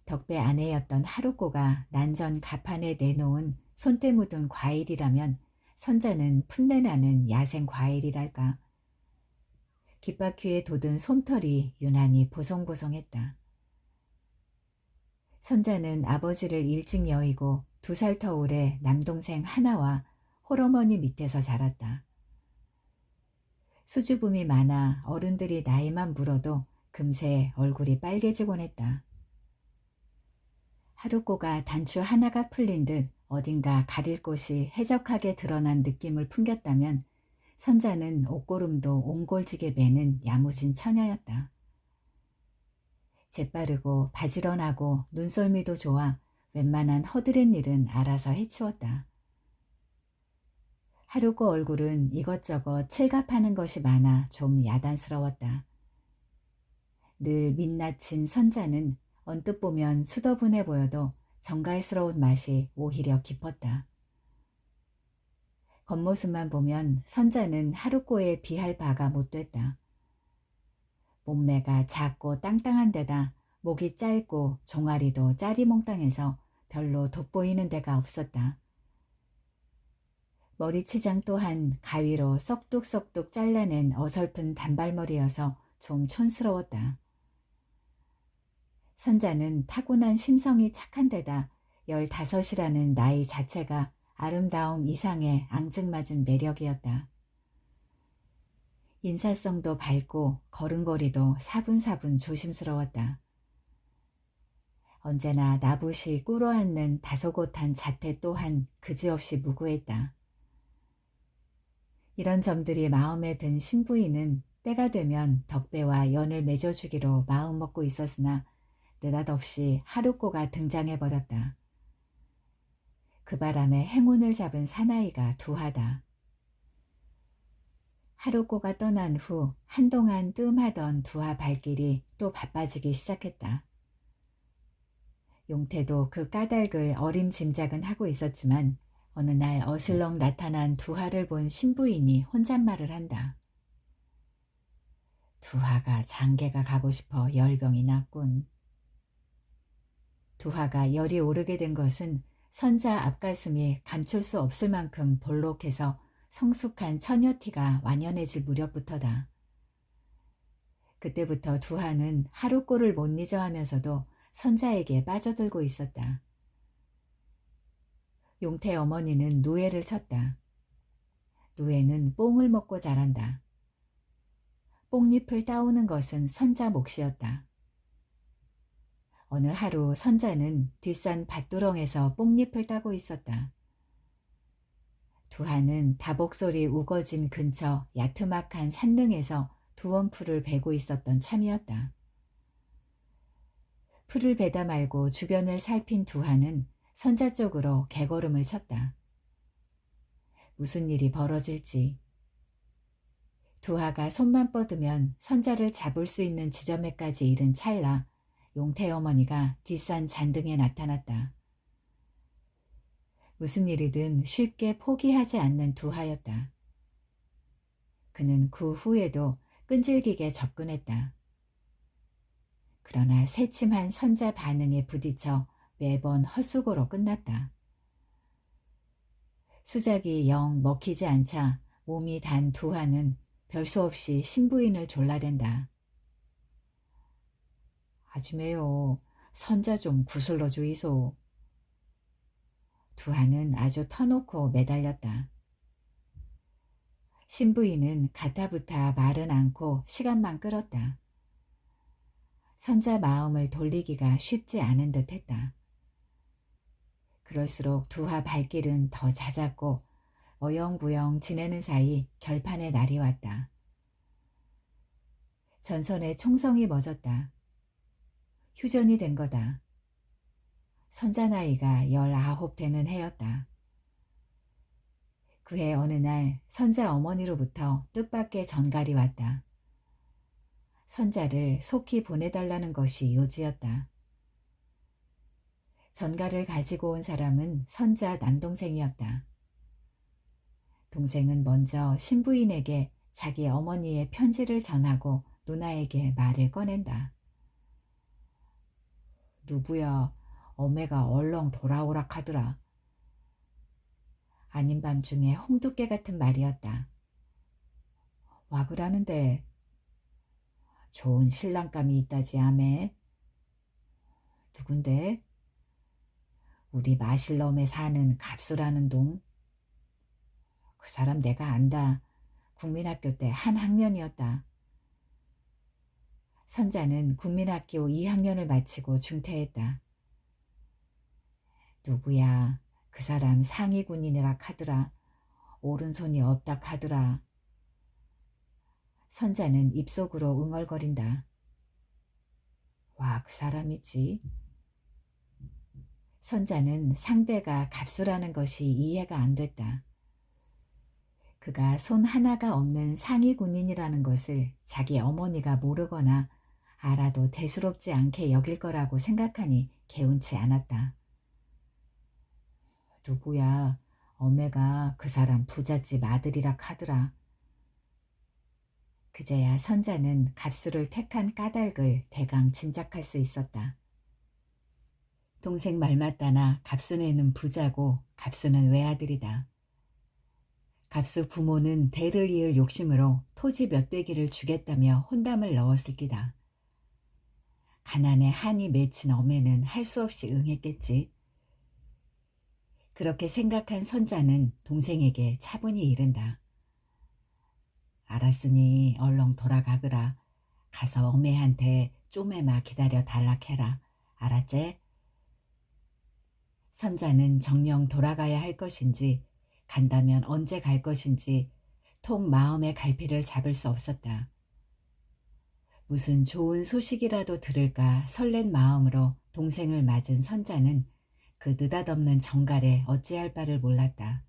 덕배 아내였던 하루꼬가 난전 가판에 내놓은 손때 묻은 과일이라면 선자는 풋내나는 야생 과일이랄까. 깃바퀴에 돋은 솜털이 유난히 보송보송했다. 선자는 아버지를 일찍 여의고 2살 터울의 남동생 하나와 홀어머니 밑에서 자랐다. 수줍음이 많아 어른들이 나이만 물어도 금세 얼굴이 빨개지곤 했다. 하루꼬가 단추 하나가 풀린 듯 어딘가 가릴 곳이 해적하게 드러난 느낌을 풍겼다면 선자는 옷고름도 옹골지게 매는 야무진 처녀였다. 재빠르고 바지런하고 눈썰미도 좋아 웬만한 허드렛 일은 알아서 해치웠다. 하루꼬 얼굴은 이것저것 칠갑하는 것이 많아 좀 야단스러웠다. 늘 민낯인 선자는 언뜻 보면 수더분해 보여도 정갈스러운 맛이 오히려 깊었다. 겉모습만 보면 선자는 하루꼬에 비할 바가 못됐다. 몸매가 작고 땅땅한 데다 목이 짧고 종아리도 짜리몽땅해서 별로 돋보이는 데가 없었다. 머리치장 또한 가위로 썩둑썩둑 잘라낸 어설픈 단발머리여서 좀 촌스러웠다. 선자는 타고난 심성이 착한 데다 15이라는 나이 자체가 아름다움 이상의 앙증맞은 매력이었다. 인사성도 밝고 걸음걸이도 사분사분 조심스러웠다. 언제나 나붓이 꿇어앉는 다소곳한 자태 또한 그지없이 무구했다. 이런 점들이 마음에 든 신부인은 때가 되면 덕배와 연을 맺어주기로 마음먹고 있었으나 느닷없이 하루꼬가 등장해버렸다. 그 바람에 행운을 잡은 사나이가 두하다. 하루꼬가 떠난 후 한동안 뜸하던 두하 발길이 또 바빠지기 시작했다. 용태도 그 까닭을 어림짐작은 하고 있었지만 어느 날 어슬렁 나타난 두하를 본 신부인이 혼잣말을 한다. 두하가 장계가 가고 싶어 열병이 났군. 두하가 열이 오르게 된 것은 선자 앞가슴이 감출 수 없을 만큼 볼록해서 성숙한 처녀티가 완연해질 무렵부터다. 그때부터 두하는 하루꼴을 못 잊어 하면서도 선자에게 빠져들고 있었다. 용태 어머니는 누에를 쳤다. 누에는 뽕을 먹고 자란다. 뽕잎을 따오는 것은 선자 몫이었다. 어느 하루 선자는 뒷산 밭두렁에서 뽕잎을 따고 있었다. 두하는 다복소리 우거진 근처 야트막한 산릉에서 두원풀을 베고 있었던 참이었다. 풀을 베다 말고 주변을 살핀 두하는 선자 쪽으로 개걸음을 쳤다. 무슨 일이 벌어질지. 두하가 손만 뻗으면 선자를 잡을 수 있는 지점에까지 이른 찰나 용태 어머니가 뒷산 잔등에 나타났다. 무슨 일이든 쉽게 포기하지 않는 두하였다. 그는 그 후에도 끈질기게 접근했다. 그러나 새침한 선자 반응에 부딪혀 매번 헛수고로 끝났다. 수작이 영 먹히지 않자 몸이 단 두하는 별수 없이 신부인을 졸라댄다. 아줌매요, 선자 좀 구슬러 주이소. 두하는 아주 터놓고 매달렸다. 신부인은 가타부타 말은 않고 시간만 끌었다. 선자 마음을 돌리기가 쉽지 않은 듯 했다. 그럴수록 두하 발길은 더 잦았고 어영부영 지내는 사이 결판의 날이 왔다. 전선의 총성이 멎었다. 휴전이 된 거다. 선자 나이가 19 되는 해였다. 그해 어느 날 선자 어머니로부터 뜻밖의 전갈이 왔다. 선자를 속히 보내달라는 것이 요지였다. 전갈을 가지고 온 사람은 선자 남동생이었다. 동생은 먼저 신부인에게 자기 어머니의 편지를 전하고 누나에게 말을 꺼낸다. 누구야, 어매가 얼렁 돌아오라 카더라. 아닌 밤중에 홍두깨 같은 말이었다. 와 그라는데 좋은 신랑감이 있다지 아매. 누군데? 우리 마실럼에 사는 갑수라는 동. 그 사람 내가 안다. 국민학교 때 한 학년이었다. 선자는 국민학교 2학년을 마치고 중퇴했다. 누구야? 그 사람 상위 군인이라 카더라. 오른손이 없다 카더라. 선자는 입속으로 웅얼거린다. 와, 그 사람이지. 선자는 상대가 갑수라는 것이 이해가 안 됐다. 그가 손 하나가 없는 상위 군인이라는 것을 자기 어머니가 모르거나 알아도 대수롭지 않게 여길 거라고 생각하니 개운치 않았다. 누구야? 어매가 그 사람 부잣집 아들이라 카더라. 그제야 선자는 갑수를 택한 까닭을 대강 짐작할 수 있었다. 동생 말 맞다나 갑수네는 부자고 갑수는 외아들이다. 갑수 부모는 대를 이을 욕심으로 토지 몇 되기를 주겠다며 혼담을 넣었을 기다. 가난에 한이 맺힌 어매는 할 수 없이 응했겠지. 그렇게 생각한 선자는 동생에게 차분히 이른다. 알았으니 얼렁 돌아가거라. 가서 어매한테 쪼매마 기다려 달락해라. 알았제? 선자는 정녕 돌아가야 할 것인지 간다면 언제 갈 것인지 통 마음의 갈피를 잡을 수 없었다. 무슨 좋은 소식이라도 들을까 설렌 마음으로 동생을 맞은 선자는 그 느닷없는 정갈에 어찌할 바를 몰랐다.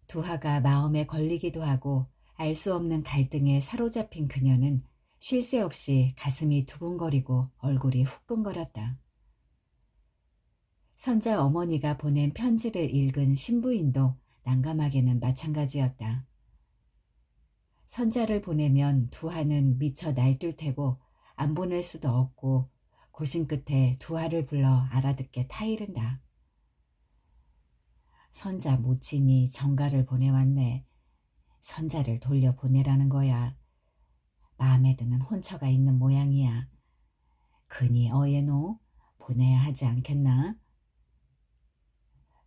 두하가 마음에 걸리기도 하고 알 수 없는 갈등에 사로잡힌 그녀는 쉴 새 없이 가슴이 두근거리고 얼굴이 후끈거렸다. 선자 어머니가 보낸 편지를 읽은 신부인도 난감하게는 마찬가지였다. 선자를 보내면 두하는 미쳐 날뛸 테고 안 보낼 수도 없고 고심 끝에 두하를 불러 알아듣게 타이른다. 선자 모친이 정가를 보내왔네. 선자를 돌려보내라는 거야. 마음에 드는 혼처가 있는 모양이야. 그니 어예노 보내야 하지 않겠나?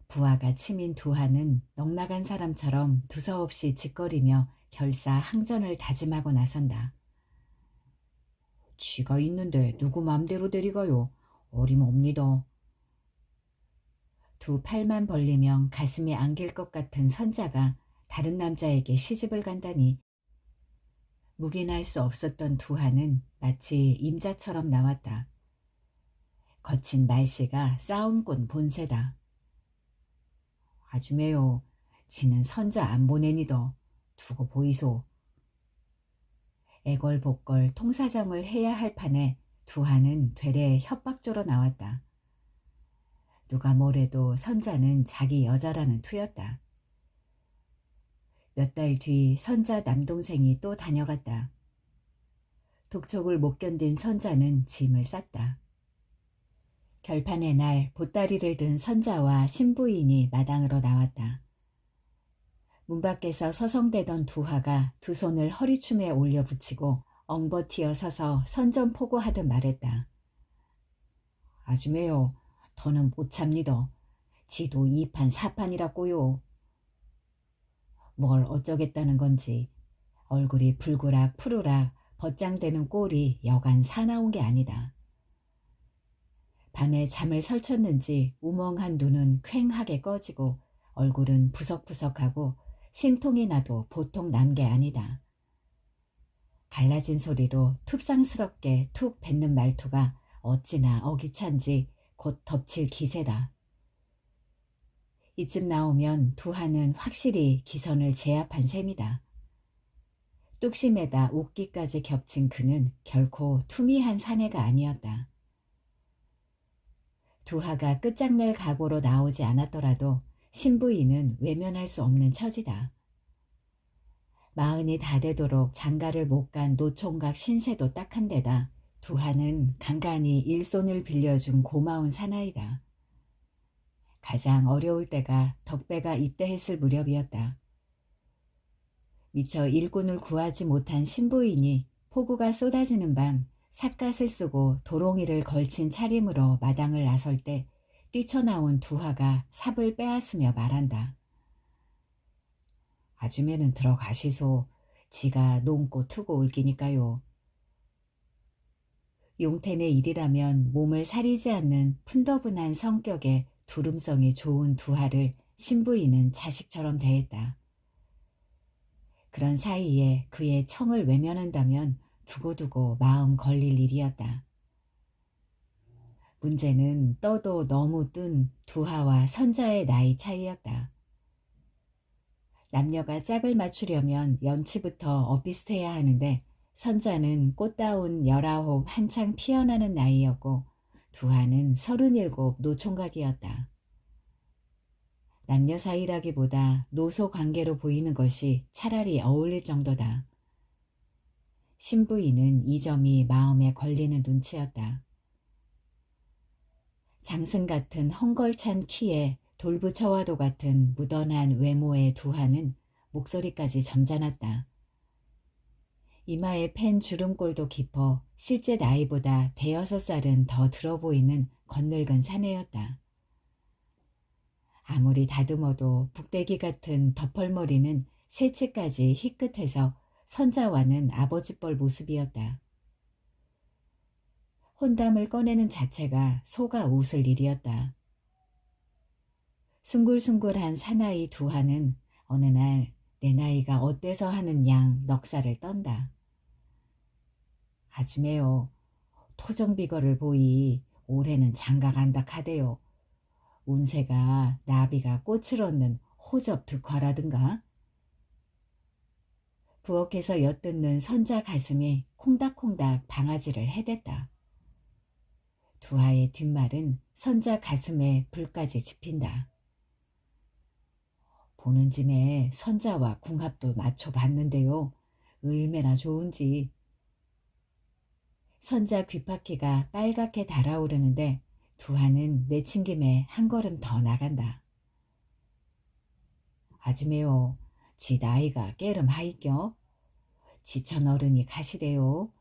부하가 치민 두하는 넉나간 사람처럼 두서없이 짓거리며 결사 항전을 다짐하고 나선다. 쥐가 있는데 누구 맘대로 데리가요. 어림없니다. 두 팔만 벌리면 가슴이 안길 것 같은 선자가 다른 남자에게 시집을 간다니 묵인할 수 없었던 두하는 마치 임자처럼 나왔다. 거친 말씨가 싸움꾼 본세다. 아줌매요. 지는 선자 안 보내니더. 두고 보이소. 애걸복걸 통사정을 해야 할 판에 두하는 되레 협박조로 나왔다. 누가 뭐래도 선자는 자기 여자라는 투였다. 몇 달 뒤 선자 남동생이 또 다녀갔다. 독촉을 못 견딘 선자는 짐을 쌌다. 결판의 날 보따리를 든 선자와 신부인이 마당으로 나왔다. 문 밖에서 서성대던 두하가 두 손을 허리춤에 올려 붙이고 엉버티어 서서 선전포고하듯 말했다. 아줌매요. 더는 못 참니더. 지도 2판 4판이라꼬요. 뭘 어쩌겠다는 건지 얼굴이 불구락 푸르락 벗장대는 꼴이 여간 사나운 게 아니다. 밤에 잠을 설쳤는지 우멍한 눈은 퀭하게 꺼지고 얼굴은 부석부석하고 심통이 나도 보통 난 게 아니다. 갈라진 소리로 툭상스럽게 툭 뱉는 말투가 어찌나 어기찬지 곧 덮칠 기세다. 이쯤 나오면 두하는 확실히 기선을 제압한 셈이다. 뚝심에다 웃기까지 겹친 그는 결코 투미한 사내가 아니었다. 두하가 끝장낼 각오로 나오지 않았더라도 신부인은 외면할 수 없는 처지다. 마흔이 다 되도록 장가를 못 간 노총각 신세도 딱한 데다 두하는 간간히 일손을 빌려준 고마운 사나이다. 가장 어려울 때가 덕배가 입대했을 무렵이었다. 미처 일꾼을 구하지 못한 신부인이 폭우가 쏟아지는 밤 삿갓을 쓰고 도롱이를 걸친 차림으로 마당을 나설 때 뛰쳐나온 두하가 삽을 빼앗으며 말한다. 아줌매는 들어가시소. 지가 논고 투고 올기니까요. 용텐의 일이라면 몸을 사리지 않는 푼더분한 성격에 두름성이 좋은 두하를 신부인은 자식처럼 대했다. 그런 사이에 그의 청을 외면한다면 두고두고 마음 걸릴 일이었다. 문제는 떠도 너무 뜬 두하와 선자의 나이 차이였다. 남녀가 짝을 맞추려면 연치부터 엇비슷해야 하는데 선자는 꽃다운 19 한창 피어나는 나이였고 두하는 37 노총각이었다. 남녀 사이라기보다 노소 관계로 보이는 것이 차라리 어울릴 정도다. 신부인은 이 점이 마음에 걸리는 눈치였다. 장승 같은 헝걸찬 키에 돌부처와도 같은 무던한 외모의 두하는 목소리까지 점잖았다. 이마에 팬 주름꼴도 깊어 실제 나이보다 대여섯 살은 더 들어 보이는 건늙은 사내였다. 아무리 다듬어도 북대기 같은 덮벌머리는 새치까지 희끗해서 선자와는 아버지뻘 모습이었다. 혼담을 꺼내는 자체가 소가 웃을 일이었다. 숭글숭글한 사나이 두하는 어느 날 내 나이가 어때서 하는 양 넉살을 떤다. 아줌매요. 토정비거를 보이 올해는 장가 간다 카대요. 운세가 나비가 꽃을 얻는 호접 득화라든가. 부엌에서 엿듣는 선자 가슴이 콩닥콩닥 방아지를 해댔다. 두하의 뒷말은 선자 가슴에 불까지 지핀다. 보는 짐에 선자와 궁합도 맞춰봤는데요. 얼마나 좋은지. 선자 귓바퀴가 빨갛게 달아오르는데 두하는 내친김에 한 걸음 더 나간다. 아지매요, 지 나이가 깨름하이겨. 지천어른이 가시대요.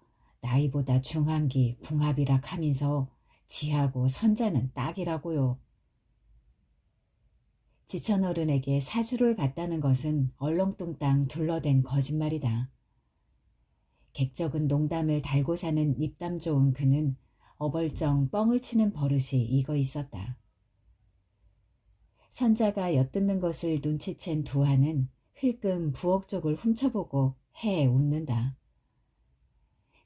나이보다 중한기 궁합이라 하면서 지하고 선자는 딱이라고요. 지천어른에게 사주를 봤다는 것은 얼렁뚱땅 둘러댄 거짓말이다. 객적은 농담을 달고 사는 입담 좋은 그는 어벌쩡 뻥을 치는 버릇이 익어 있었다. 선자가 엿듣는 것을 눈치챈 두하는 흘끔 부엌 쪽을 훔쳐보고 해 웃는다.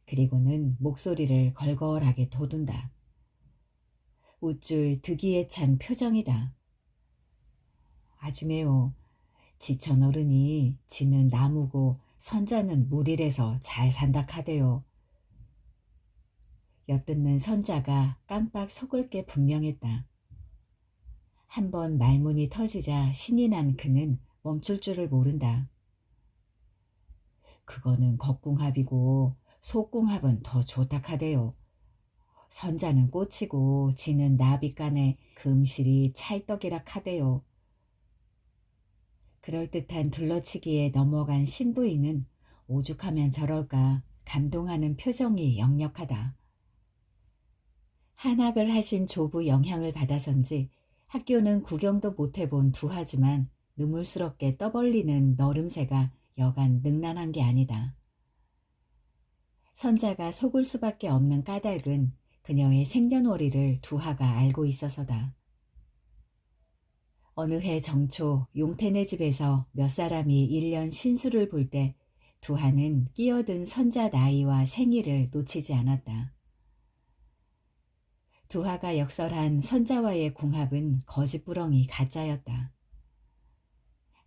그리고는 목소리를 걸걸하게 돋운다. 우쭐 득이에 찬 표정이다. 아주매요, 지천 어른이 지는 나무고 선자는 물이래서 잘 산다 카대요. 엿듣는 선자가 깜빡 속을 게 분명했다. 한번 말문이 터지자 신이 난 그는 멈출 줄을 모른다. 그거는 겉궁합이고 속궁합은 더 좋다 카대요. 선자는 꽃이고 지는 나비간에 금실이 찰떡이라 카대요. 그럴듯한 둘러치기에 넘어간 신부인은 오죽하면 저럴까 감동하는 표정이 역력하다. 한학을 하신 조부 영향을 받아선지 학교는 구경도 못해본 두하지만 눈물스럽게 떠벌리는 너름새가 여간 능란한 게 아니다. 선자가 속을 수밖에 없는 까닭은 그녀의 생년월일을 두하가 알고 있어서다. 어느 해 정초 용태네 집에서 몇 사람이 1년 신수를 볼 때 두하는 끼어든 선자 나이와 생일을 놓치지 않았다. 두하가 역설한 선자와의 궁합은 거짓부렁이 가짜였다.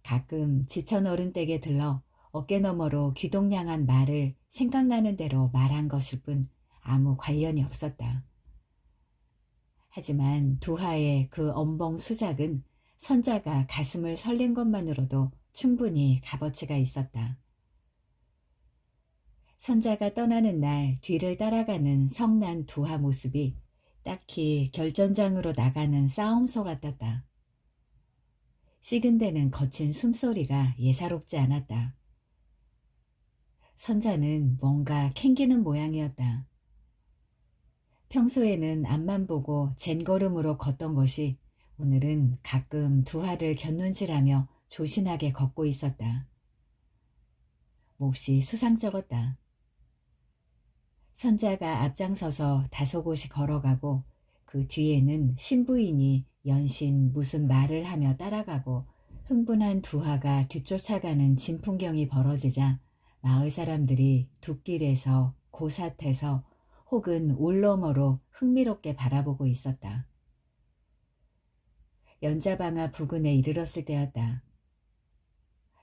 가끔 지천어른 댁에 들러 어깨너머로 귀동냥한 말을 생각나는 대로 말한 것일 뿐 아무 관련이 없었다. 하지만 두하의 그 엄봉 수작은 선자가 가슴을 설렌 것만으로도 충분히 값어치가 있었다. 선자가 떠나는 날 뒤를 따라가는 성난 두하 모습이 딱히 결전장으로 나가는 싸움소 같았다. 식은 데는 거친 숨소리가 예사롭지 않았다. 선자는 뭔가 캥기는 모양이었다. 평소에는 앞만 보고 젠걸음으로 걷던 것이 오늘은 가끔 두하를 곁눈질하며 조신하게 걷고 있었다. 몹시 수상쩍었다. 선자가 앞장서서 다소곳이 걸어가고 그 뒤에는 신부인이 연신 무슨 말을 하며 따라가고 흥분한 두하가 뒤쫓아가는 진풍경이 벌어지자 마을 사람들이 둑길에서 고삿에서 혹은 울너머로 흥미롭게 바라보고 있었다. 연자방아 부근에 이르렀을 때였다.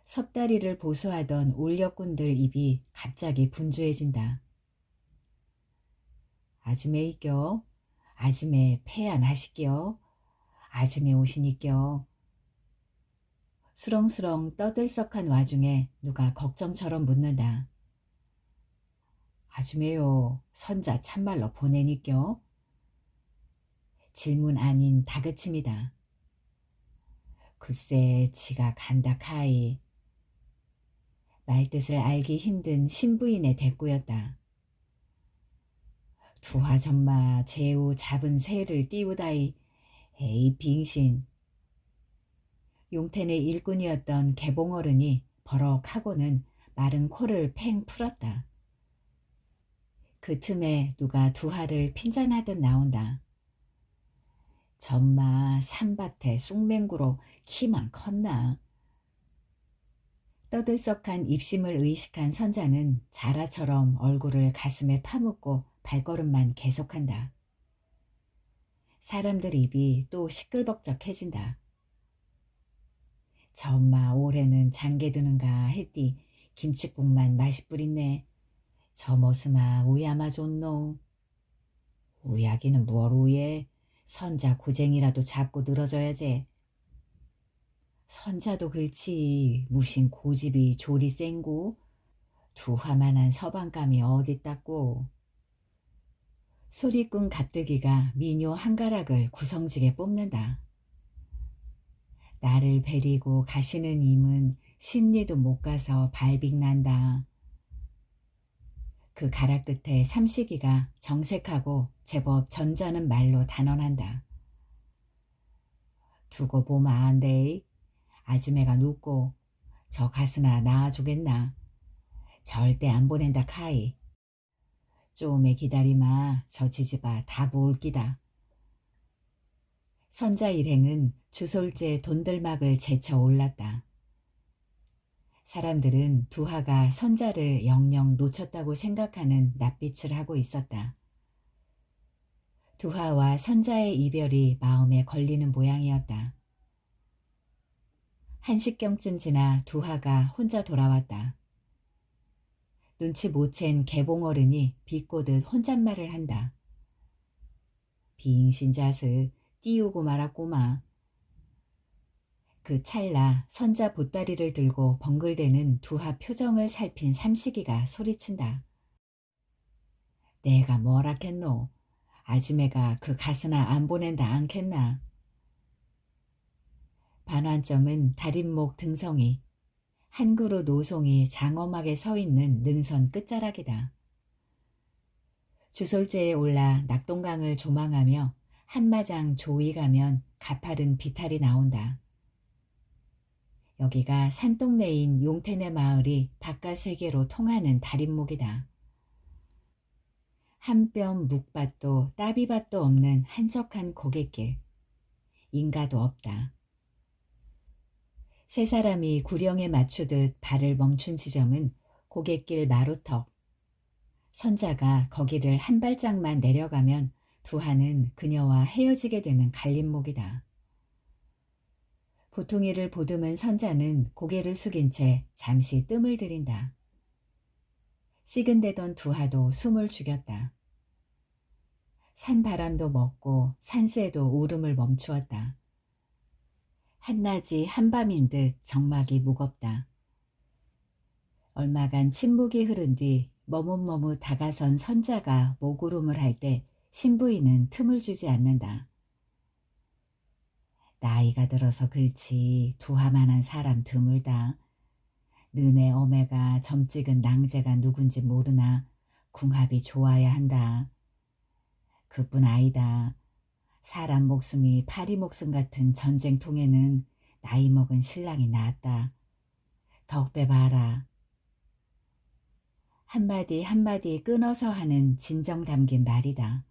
섭다리를 보수하던 올력꾼들 입이 갑자기 분주해진다. 아즈메이껴, 아즈메 폐안하시겨, 아즈메 오시니껴. 수렁수렁 떠들썩한 와중에 누가 걱정처럼 묻는다. 아즈메요, 선자 참말로 보내니껴. 질문 아닌 다그침이다. 글쎄 지가 간다 카이. 말뜻을 알기 힘든 신부인의 대꾸였다. 두하 전마 제우 잡은 새를 띄우다이. 에이 빙신. 용태네 일꾼이었던 개봉어른이 버럭하고는 마른 코를 팽 풀었다. 그 틈에 누가 두하를 핀잔하듯 나온다. 전마 산밭에 쑥맹구로 키만 컸나. 떠들썩한 입심을 의식한 선자는 자라처럼 얼굴을 가슴에 파묻고 발걸음만 계속한다. 사람들 입이 또 시끌벅적해진다. 저 엄마 올해는 장게 드는가 했디 김칫국만 맛이 뿌린네. 저 머스마 우야마 좋노. 우야기는 무얼 우예. 선자 고쟁이라도 잡고 늘어져야지. 선자도 그렇지 무신 고집이 조리 센고 두화만한 서방감이 어딨다고. 소리꾼 갑득이가 미녀 한 가락을 구성지게 뽑는다. 나를 베리고 가시는 임은 심리도 못 가서 발빅난다. 그 가락 끝에 삼식이가 정색하고 제법 점잖은 말로 단언한다. 두고 보마 안데이. 아즈매가 눕고 저 가스나 낳아주겠나. 절대 안 보낸다 카이. 쪼매 기다리마 저 지지바 다 부을 끼다. 선자 일행은 주솔제 돈들막을 제쳐 올랐다. 사람들은 두하가 선자를 영영 놓쳤다고 생각하는 낯빛을 하고 있었다. 두하와 선자의 이별이 마음에 걸리는 모양이었다. 1시경쯤 지나 두하가 혼자 돌아왔다. 눈치 못 챈 개봉어른이 비꼬듯 혼잣말을 한다. 빙신자스 띄우고 말았고마. 그 찰나 선자 보따리를 들고 벙글대는 두하 표정을 살핀 삼식이가 소리친다. 내가 뭐라겠노. 아지매가 그 가스나 안 보낸다 않겠나. 반환점은 다림목 등성이, 한 그루 노송이 장엄하게 서 있는 능선 끝자락이다. 주솔제에 올라 낙동강을 조망하며 한마장 조이 가면 가파른 비탈이 나온다. 여기가 산동네인 용태네 마을이 바깥 세계로 통하는 다림목이다. 한 뼘 묵밭도 따비밭도 없는 한적한 고갯길. 인가도 없다. 세 사람이 구령에 맞추듯 발을 멈춘 지점은 고갯길 마루턱. 선자가 거기를 한 발짝만 내려가면 두하는 그녀와 헤어지게 되는 갈림목이다. 보퉁이를 보듬은 선자는 고개를 숙인 채 잠시 뜸을 들인다. 시근대던 두하도 숨을 죽였다. 산바람도 먹고 산새도 울음을 멈추었다. 한낮이 한밤인 듯 정막이 무겁다. 얼마간 침묵이 흐른 뒤 머뭇머뭇 다가선 선자가 목구름을 할 때 신부인은 틈을 주지 않는다. 나이가 들어서 그렇지 두하만한 사람 드물다. 너네 어매가 점찍은 낭제가 누군지 모르나 궁합이 좋아야 한다. 그뿐 아니다. 사람 목숨이 파리 목숨 같은 전쟁통에는 나이 먹은 신랑이 낫다. 덕배 봐라. 한마디 한마디 끊어서 하는 진정 담긴 말이다.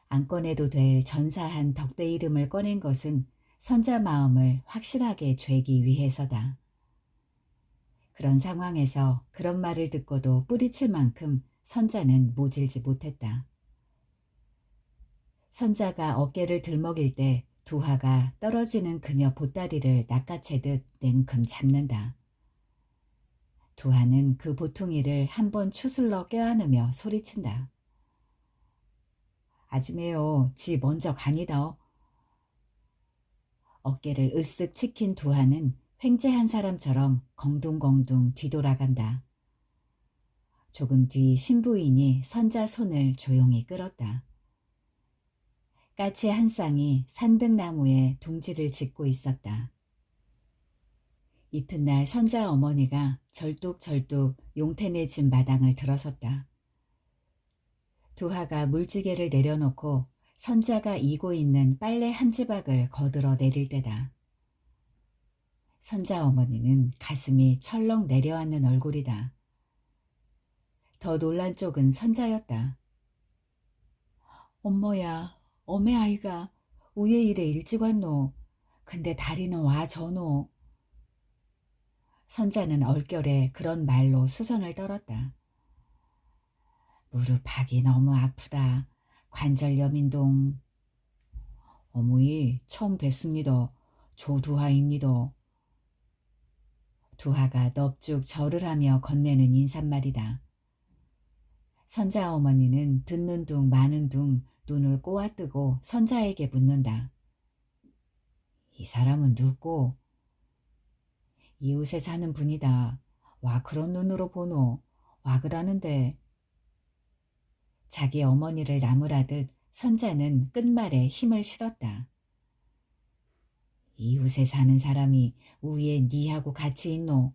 안 꺼내도 될 전사한 덕배 이름을 꺼낸 것은 선자 마음을 확실하게 죄기 위해서다. 그런 상황에서 그런 말을 듣고도 뿌리칠 만큼 선자는 모질지 못했다. 선자가 어깨를 들먹일 때 두하가 떨어지는 그녀 보따리를 낚아채듯 냉큼 잡는다. 두하는 그 보퉁이를 한번 추슬러 껴안으며 소리친다. 아지매요, 지 먼저 가니다. 어깨를 으쓱 치킨 두하는 횡재한 사람처럼 공둥공둥 뒤돌아간다. 조금 뒤 신부인이 선자 손을 조용히 끌었다. 까치 한 쌍이 산등나무에 둥지를 짓고 있었다. 이튿날 선자 어머니가 절뚝절뚝 용태네 집 마당을 들어섰다. 두하가 물지개를 내려놓고 선자가 이고 있는 빨래 한 지박을 거들어 내릴 때다. 선자 어머니는 가슴이 철렁 내려앉는 얼굴이다. 더 놀란 쪽은 선자였다. 엄머야, 어메 아이가 우예 일에 일찍 왔노. 근데 다리는 와 저노. 선자는 얼결에 그런 말로 수선을 떨었다. 무릎팍이 너무 아프다. 관절염인동. 어머니 처음 뵙습니다. 조두하입니다. 두하가 넙죽 절을 하며 건네는 인사말이다. 선자 어머니는 듣는 둥 마는 둥 눈을 꼬아뜨고 선자에게 묻는다. 이 사람은 누구? 이웃에 사는 분이다. 와 그런 눈으로 보노. 와 그러는데. 자기 어머니를 나무라듯 선자는 끝말에 힘을 실었다. 이웃에 사는 사람이 우위에 니하고 같이 있노.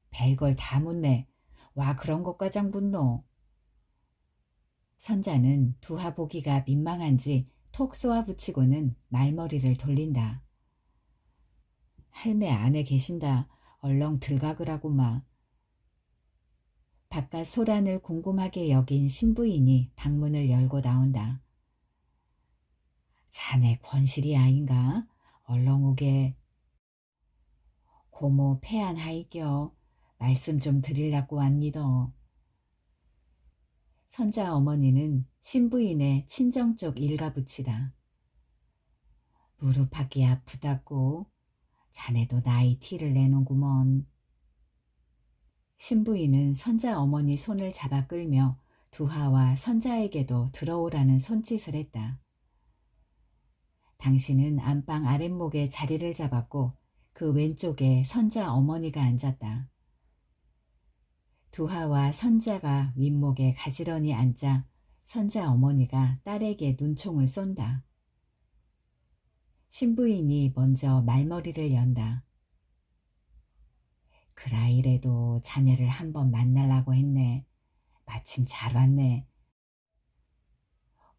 별걸 다 묻네. 와 그런 것과장 묻노. 선자는 두하 보기가 민망한지 톡 쏘아붙이고는 말머리를 돌린다. 할매 안에 계신다. 얼렁 들가그라고마. 바깥 소란을 궁금하게 여긴 신부인이 방문을 열고 나온다. 자네 권실이 아인가? 얼렁 오게. 고모 폐안하이겨. 말씀 좀 드리려고 왔니더. 선자 어머니는 신부인의 친정 쪽 일가붙이다. 무릎하기 아프다고. 자네도 나이 티를 내놓구먼. 신부인은 선자 어머니 손을 잡아 끌며 두하와 선자에게도 들어오라는 손짓을 했다. 당신은 안방 아랫목에 자리를 잡았고 그 왼쪽에 선자 어머니가 앉았다. 두하와 선자가 윗목에 가지런히 앉자 선자 어머니가 딸에게 눈총을 쏜다. 신부인이 먼저 말머리를 연다. 그라이래도 자네를 한번 만나려고 했네. 마침 잘 왔네.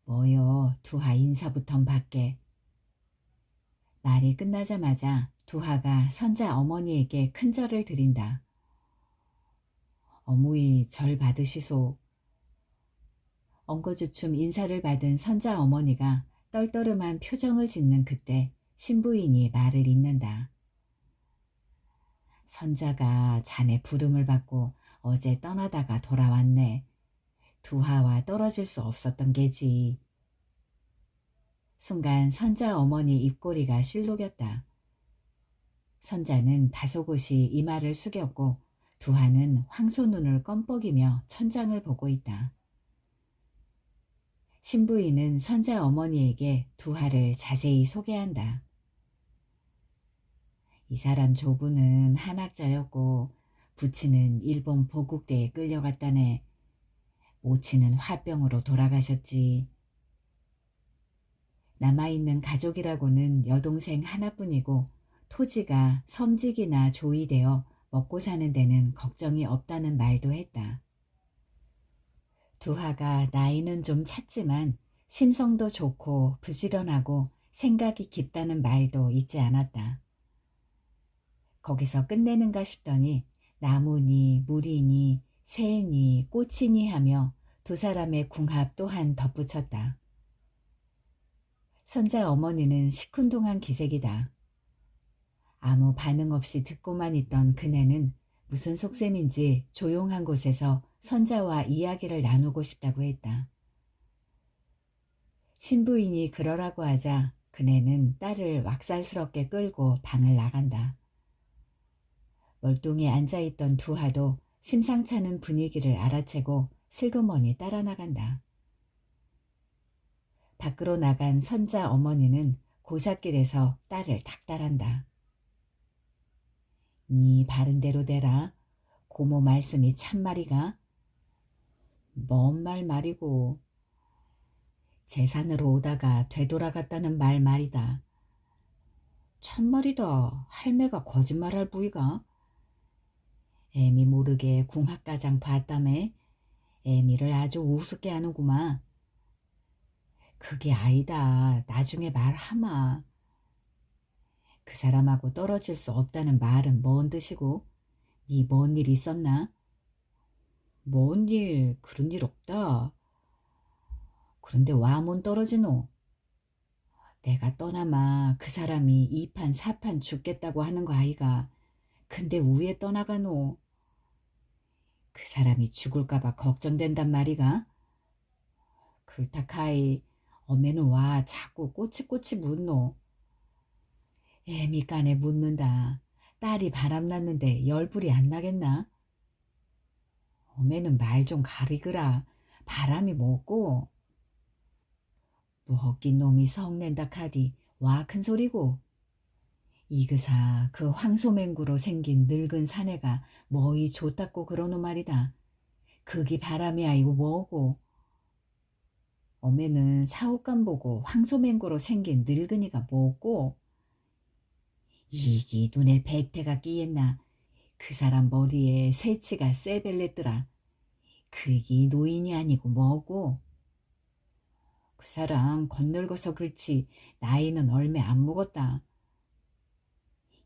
뭐요, 두하 인사부턴 받게. 말이 끝나자마자 두하가 선자 어머니에게 큰 절을 드린다. 어무이 절 받으시소. 엉거주춤 인사를 받은 선자 어머니가 떨떠름한 표정을 짓는 그때 신부인이 말을 잇는다. 선자가 자네 부름을 받고 어제 떠나다가 돌아왔네. 두하와 떨어질 수 없었던 게지. 순간 선자 어머니 입꼬리가 실룩였다. 선자는 다소곳이 이마를 숙였고 두하는 황소눈을 껌뻑이며 천장을 보고 있다. 신부인은 선자 어머니에게 두하를 자세히 소개한다. 이 사람 조부는 한학자였고 부친은 일본 보국대에 끌려갔다네. 모친은 화병으로 돌아가셨지. 남아있는 가족이라고는 여동생 하나뿐이고 토지가 섬직이나 조이되어 먹고 사는 데는 걱정이 없다는 말도 했다. 두하가 나이는 좀 찼지만 심성도 좋고 부지런하고 생각이 깊다는 말도 잊지 않았다. 거기서 끝내는가 싶더니 나무니 물이니 새니 꽃이니 하며 두 사람의 궁합 또한 덧붙였다. 선자 어머니는 시큰둥한 기색이다. 아무 반응 없이 듣고만 있던 그네는 무슨 속셈인지 조용한 곳에서 선자와 이야기를 나누고 싶다고 했다. 신부인이 그러라고 하자 그네는 딸을 왁살스럽게 끌고 방을 나간다. 멀뚱히 앉아있던 두하도 심상찮은 분위기를 알아채고 슬그머니 따라 나간다. 밖으로 나간 선자 어머니는 고삿길에서 딸을 닥달한다. 니 바른대로 되라. 고모 말씀이 참말이가? 뭔 말 말이고. 재산으로 오다가 되돌아갔다는 말 말이다. 참말이다. 할매가 거짓말할 부이가? 애미 모르게 궁합가장 봤다며. 애미를 아주 우습게 하는구만. 그게 아니다. 나중에 말하마. 그 사람하고 떨어질 수 없다는 말은 뭔 뜻이고? 니 뭔 일 있었나? 뭔 일, 그런 일 없다. 그런데 와 못 떨어지노? 내가 떠나마 그 사람이 2판 4판 죽겠다고 하는 거 아이가. 근데 우에 떠나가노? 그 사람이 죽을까봐 걱정된단 말이가? 그렇다카이 어메는 와 자꾸 꼬치꼬치 묻노. 애미간에 묻는다. 딸이 바람났는데 열불이 안 나겠나? 어매는 말 좀 가리그라. 바람이 뭐고? 무헛긴 놈이 성낸다 카디. 와 큰 소리고. 이그사 그 황소맹구로 생긴 늙은 사내가 뭐이 좋다고 그러노 말이다. 그기 바람이 아이고 뭐고. 어매는 사옥감 보고 황소맹구로 생긴 늙은이가 뭐고. 이기 눈에 백태가 끼였나. 그 사람 머리에 새치가 쎄벨랬더라. 그기 노인이 아니고 뭐고. 그 사람 건늙어서 그렇지 나이는 얼매 안 먹었다.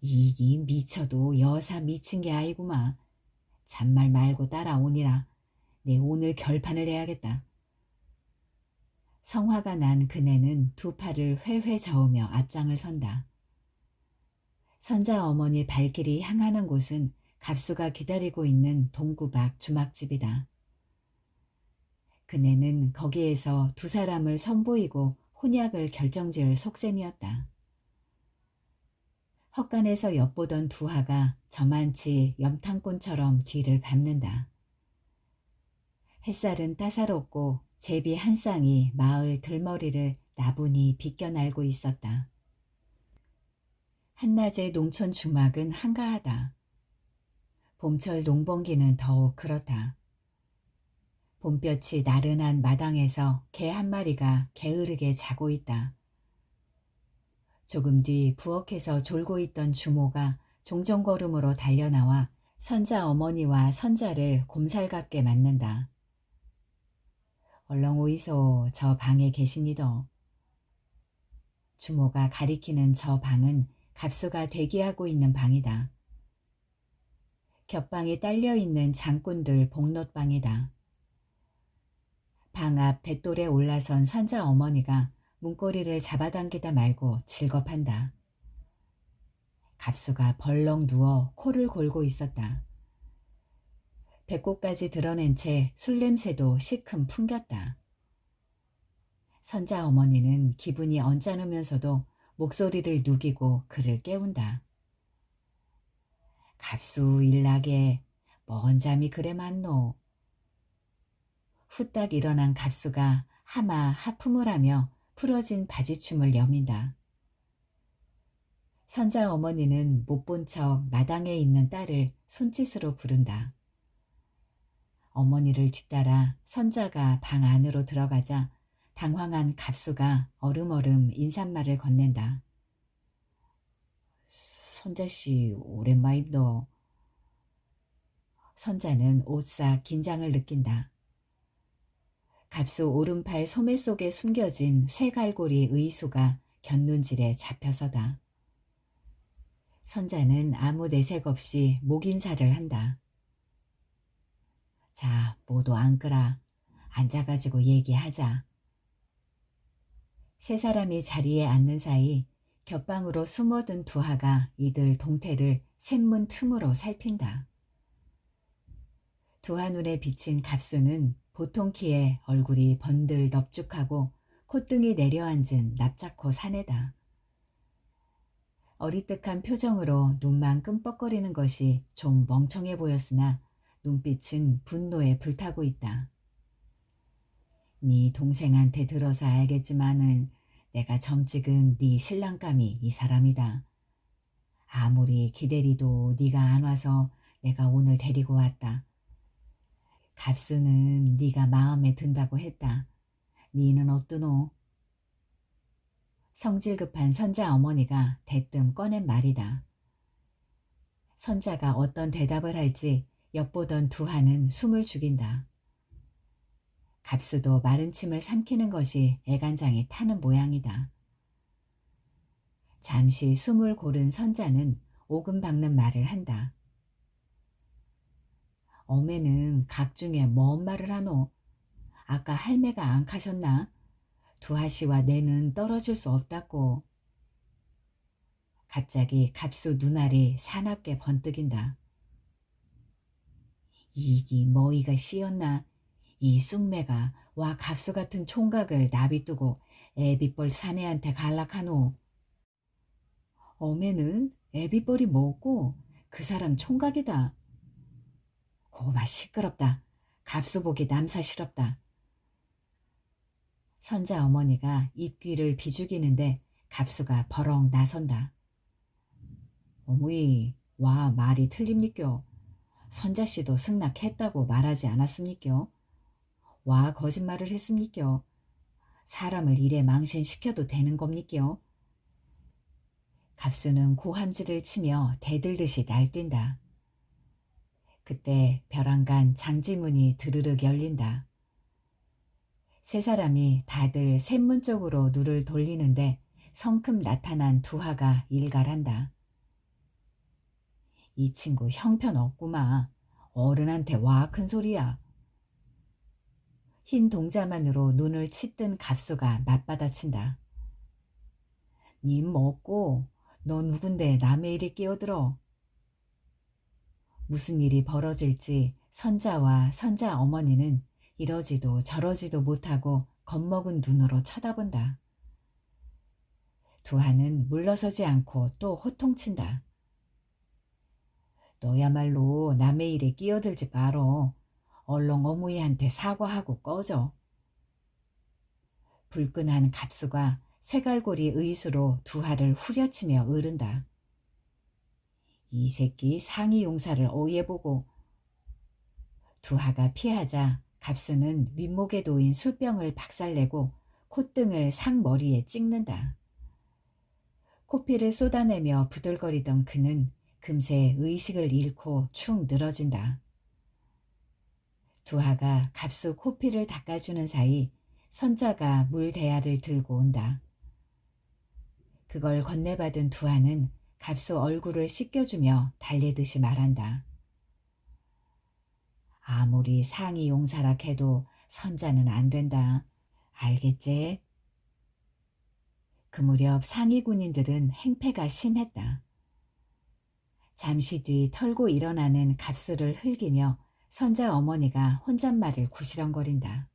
이기 미쳐도 여사 미친 게 아니구마. 잔말 말고 따라오니라. 내 오늘 결판을 해야겠다. 성화가 난 그네는 두 팔을 회회 저으며 앞장을 선다. 선자 어머니 발길이 향하는 곳은 갑수가 기다리고 있는 동구 밖 주막집이다. 그네는 거기에서 두 사람을 선보이고 혼약을 결정지을 속셈이었다. 헛간에서 엿보던 두하가 저만치 염탕꾼처럼 뒤를 밟는다. 햇살은 따사롭고 제비 한 쌍이 마을 들머리를 나분히 비껴날고 있었다. 한낮의 농촌 주막은 한가하다. 봄철 농번기는 더욱 그렇다. 봄볕이 나른한 마당에서 개 한 마리가 게으르게 자고 있다. 조금 뒤 부엌에서 졸고 있던 주모가 종정걸음으로 달려나와 선자 어머니와 선자를 곰살갑게 맞는다. 얼렁 오이소 저 방에 계시니더. 주모가 가리키는 저 방은 갑수가 대기하고 있는 방이다. 겹방에 딸려있는 장꾼들 복롯방이다. 방 앞 대돌에 올라선 선자 어머니가 문고리를 잡아당기다 말고 질겁한다. 갑수가 벌렁 누워 코를 골고 있었다. 배꼽까지 드러낸 채 술냄새도 시큼 풍겼다. 선자 어머니는 기분이 언짢으면서도 목소리를 누기고 그를 깨운다. 갑수 일나게 뭔 잠이 그래 많노. 후딱 일어난 갑수가 하마 하품을 하며 풀어진 바지춤을 여민다. 선자 어머니는 못 본 척 마당에 있는 딸을 손짓으로 부른다. 어머니를 뒤따라 선자가 방 안으로 들어가자 당황한 갑수가 어름어름 인사말을 건넨다. 선자씨 오랜만입니다. 선자는 오싹 긴장을 느낀다. 갑수 오른팔 소매 속에 숨겨진 쇠갈고리 의수가 곁눈질에 잡혀서다. 선자는 아무 내색 없이 목인사를 한다. 자, 모두 앉거라. 앉아가지고 얘기하자. 세 사람이 자리에 앉는 사이 겹방으로 숨어든 두하가 이들 동태를 샘문 틈으로 살핀다. 두하 눈에 비친 갑수는 보통 키에 얼굴이 번들 넙죽하고 콧등이 내려앉은 납작코 사내다. 어리뜩한 표정으로 눈만 끔뻑거리는 것이 좀 멍청해 보였으나 눈빛은 분노에 불타고 있다. 네 동생한테 들어서 알겠지만은 내가 점찍은 네 신랑감이 이 사람이다. 아무리 기대리도 네가 안 와서 내가 오늘 데리고 왔다. 갑수는 네가 마음에 든다고 했다. 네는 어떠노? 성질 급한 선자 어머니가 대뜸 꺼낸 말이다. 선자가 어떤 대답을 할지 엿보던 두하는 숨을 죽인다. 갑수도 마른 침을 삼키는 것이 애간장에 타는 모양이다. 잠시 숨을 고른 선자는 오금 박는 말을 한다. 어매는 각 중에 뭔 말을 하노? 아까 할매가 안 가셨나? 두하씨와 내는 떨어질 수 없다고. 갑자기 갑수 눈알이 사납게 번뜩인다. 이기 머이가 씌었나? 이 쑥매가 와 갑수 같은 총각을 나비두고 애비뻘 사내한테 갈락하노. 어매는 애비뻘이 뭐고 그 사람 총각이다. 고마 시끄럽다. 갑수보기 남사시럽다. 선자 어머니가 입귀를 비죽이는데 갑수가 버럭 나선다. 어머니, 와 말이 틀립니껴. 선자씨도 승낙했다고 말하지 않았습니껴? 와 거짓말을 했습니껴? 사람을 일에 망신시켜도 되는 겁니껴? 갑수는 고함질을 치며 대들듯이 날뛴다. 그때 벼랑간 장지문이 드르륵 열린다. 세 사람이 다들 샘문 쪽으로 눈을 돌리는데 성큼 나타난 두하가 일갈한다. 이 친구 형편없구마. 어른한테 와 큰 소리야. 흰 동자만으로 눈을 치뜬 갑수가 맞받아친다. 님 먹고 너 누군데 남의 일에 끼어들어. 무슨 일이 벌어질지 선자와 선자 어머니는 이러지도 저러지도 못하고 겁먹은 눈으로 쳐다본다. 두하는 물러서지 않고 또 호통친다. 너야말로 남의 일에 끼어들지 말어. 얼렁 어머니한테 사과하고 꺼져. 불끈한 갑수가 쇠갈고리 의수로 두하를 후려치며 으른다. 이 새끼 상의 용사를 어이해보고. 두하가 피하자 갑수는 윗목에 놓인 술병을 박살내고 콧등을 상머리에 찍는다. 코피를 쏟아내며 부들거리던 그는 금세 의식을 잃고 축 늘어진다. 두하가 갑수 코피를 닦아주는 사이 선자가 물 대야를 들고 온다. 그걸 건네받은 두하는 갑수 얼굴을 씻겨주며 달래듯이 말한다. 아무리 상의 용사라 해도 선자는 안 된다. 알겠지? 그 무렵 상의 군인들은 행패가 심했다. 잠시 뒤 털고 일어나는 갑수를 흘기며 선자 어머니가 혼잣말을 구시렁거린다.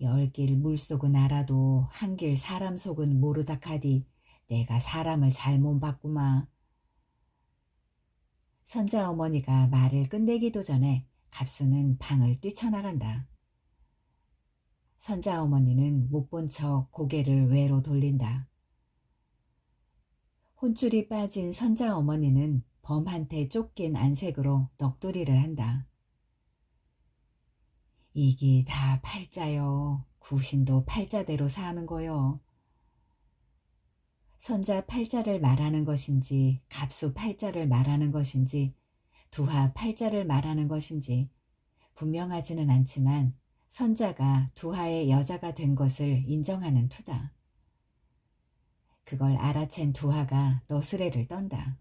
10길 물속은 알아도 1길 사람 속은 모르다 카디 내가 사람을 잘못 봤구마. 선자 어머니가 말을 끝내기도 전에 갑수는 방을 뛰쳐나간다. 선자 어머니는 못 본 척 고개를 외로 돌린다. 혼쭐이 빠진 선자 어머니는 범한테 쫓긴 안색으로 넋두리를 한다. 이기 다 팔자요. 구신도 팔자대로 사는 거요. 선자 팔자를 말하는 것인지 갑수 팔자를 말하는 것인지 두하 팔자를 말하는 것인지 분명하지는 않지만 선자가 두하의 여자가 된 것을 인정하는 투다. 그걸 알아챈 두하가 너스레를 떤다.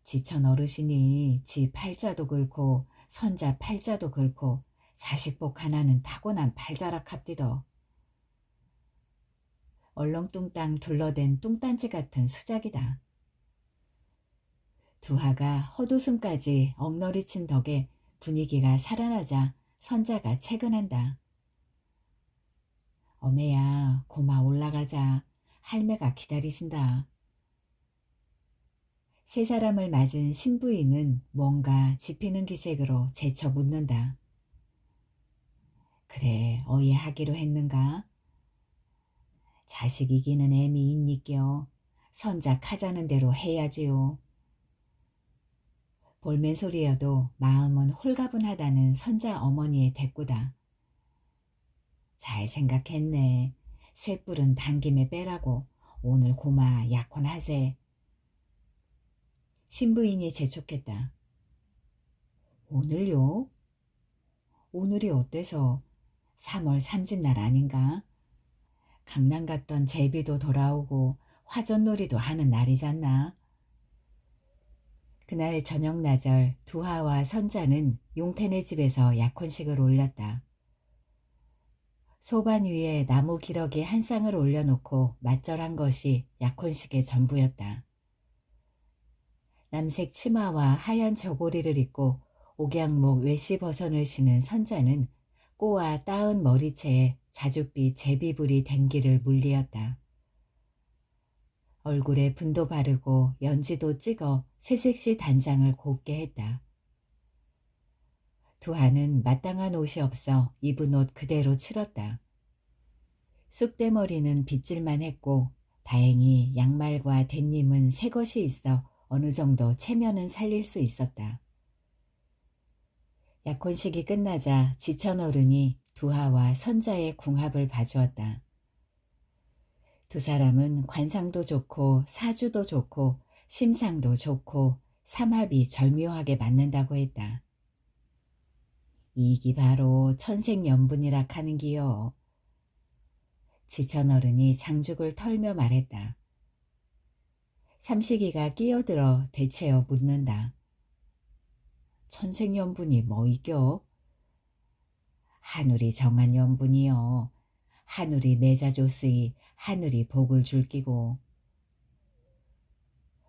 지천 어르신이 지 팔자도 긁고 선자 팔자도 긁고 자식복 하나는 타고난 팔자락 합디더. 얼렁뚱땅 둘러댄 뚱딴지 같은 수작이다. 두하가 헛웃음까지 엉너리친 덕에 분위기가 살아나자 선자가 채근한다. 어매야 고마 올라가자. 할매가 기다리신다. 세 사람을 맞은 신부인은 뭔가 짚히는 기색으로 제쳐 묻는다. 그래 어이 하기로 했는가? 자식 이기는 애미 있니껴. 선작 하자는 대로 해야지요. 볼멘 소리여도 마음은 홀가분하다는 선자 어머니의 대꾸다. 잘 생각했네. 쇠뿔은 당김에 빼라고. 오늘 고마 약혼하세. 신부인이 재촉했다. 오늘요? 오늘이 어때서 3월 3진날 아닌가? 강남 갔던 제비도 돌아오고 화전놀이도 하는 날이잖나. 그날 저녁나절 두하와 선자는 용태네 집에서 약혼식을 올렸다. 소반 위에 나무 기러기 한 쌍을 올려놓고 맞절한 것이 약혼식의 전부였다. 남색 치마와 하얀 저고리를 입고 옥양목 외시버선을 신은 선자는 꼬아 따은 머리채에 자줏빛 제비불이 댕기를 물리었다. 얼굴에 분도 바르고 연지도 찍어 새색시 단장을 곱게 했다. 두하는 마땅한 옷이 없어 입은 옷 그대로 치렀다. 쑥대머리는 빗질만 했고 다행히 양말과 댄님은 새 것이 있어 어느 정도 체면은 살릴 수 있었다. 약혼식이 끝나자 지천어른이 두하와 선자의 궁합을 봐주었다. 두 사람은 관상도 좋고 사주도 좋고 심상도 좋고 삼합이 절묘하게 맞는다고 했다. 이기 바로 천생연분이라 하는기요. 지천어른이 장죽을 털며 말했다. 삼식이가 끼어들어 대체어 묻는다. 천생연분이 뭐이겨? 하늘이 정한 연분이요. 하늘이 맺어줬으니 하늘이 복을 줄 끼고.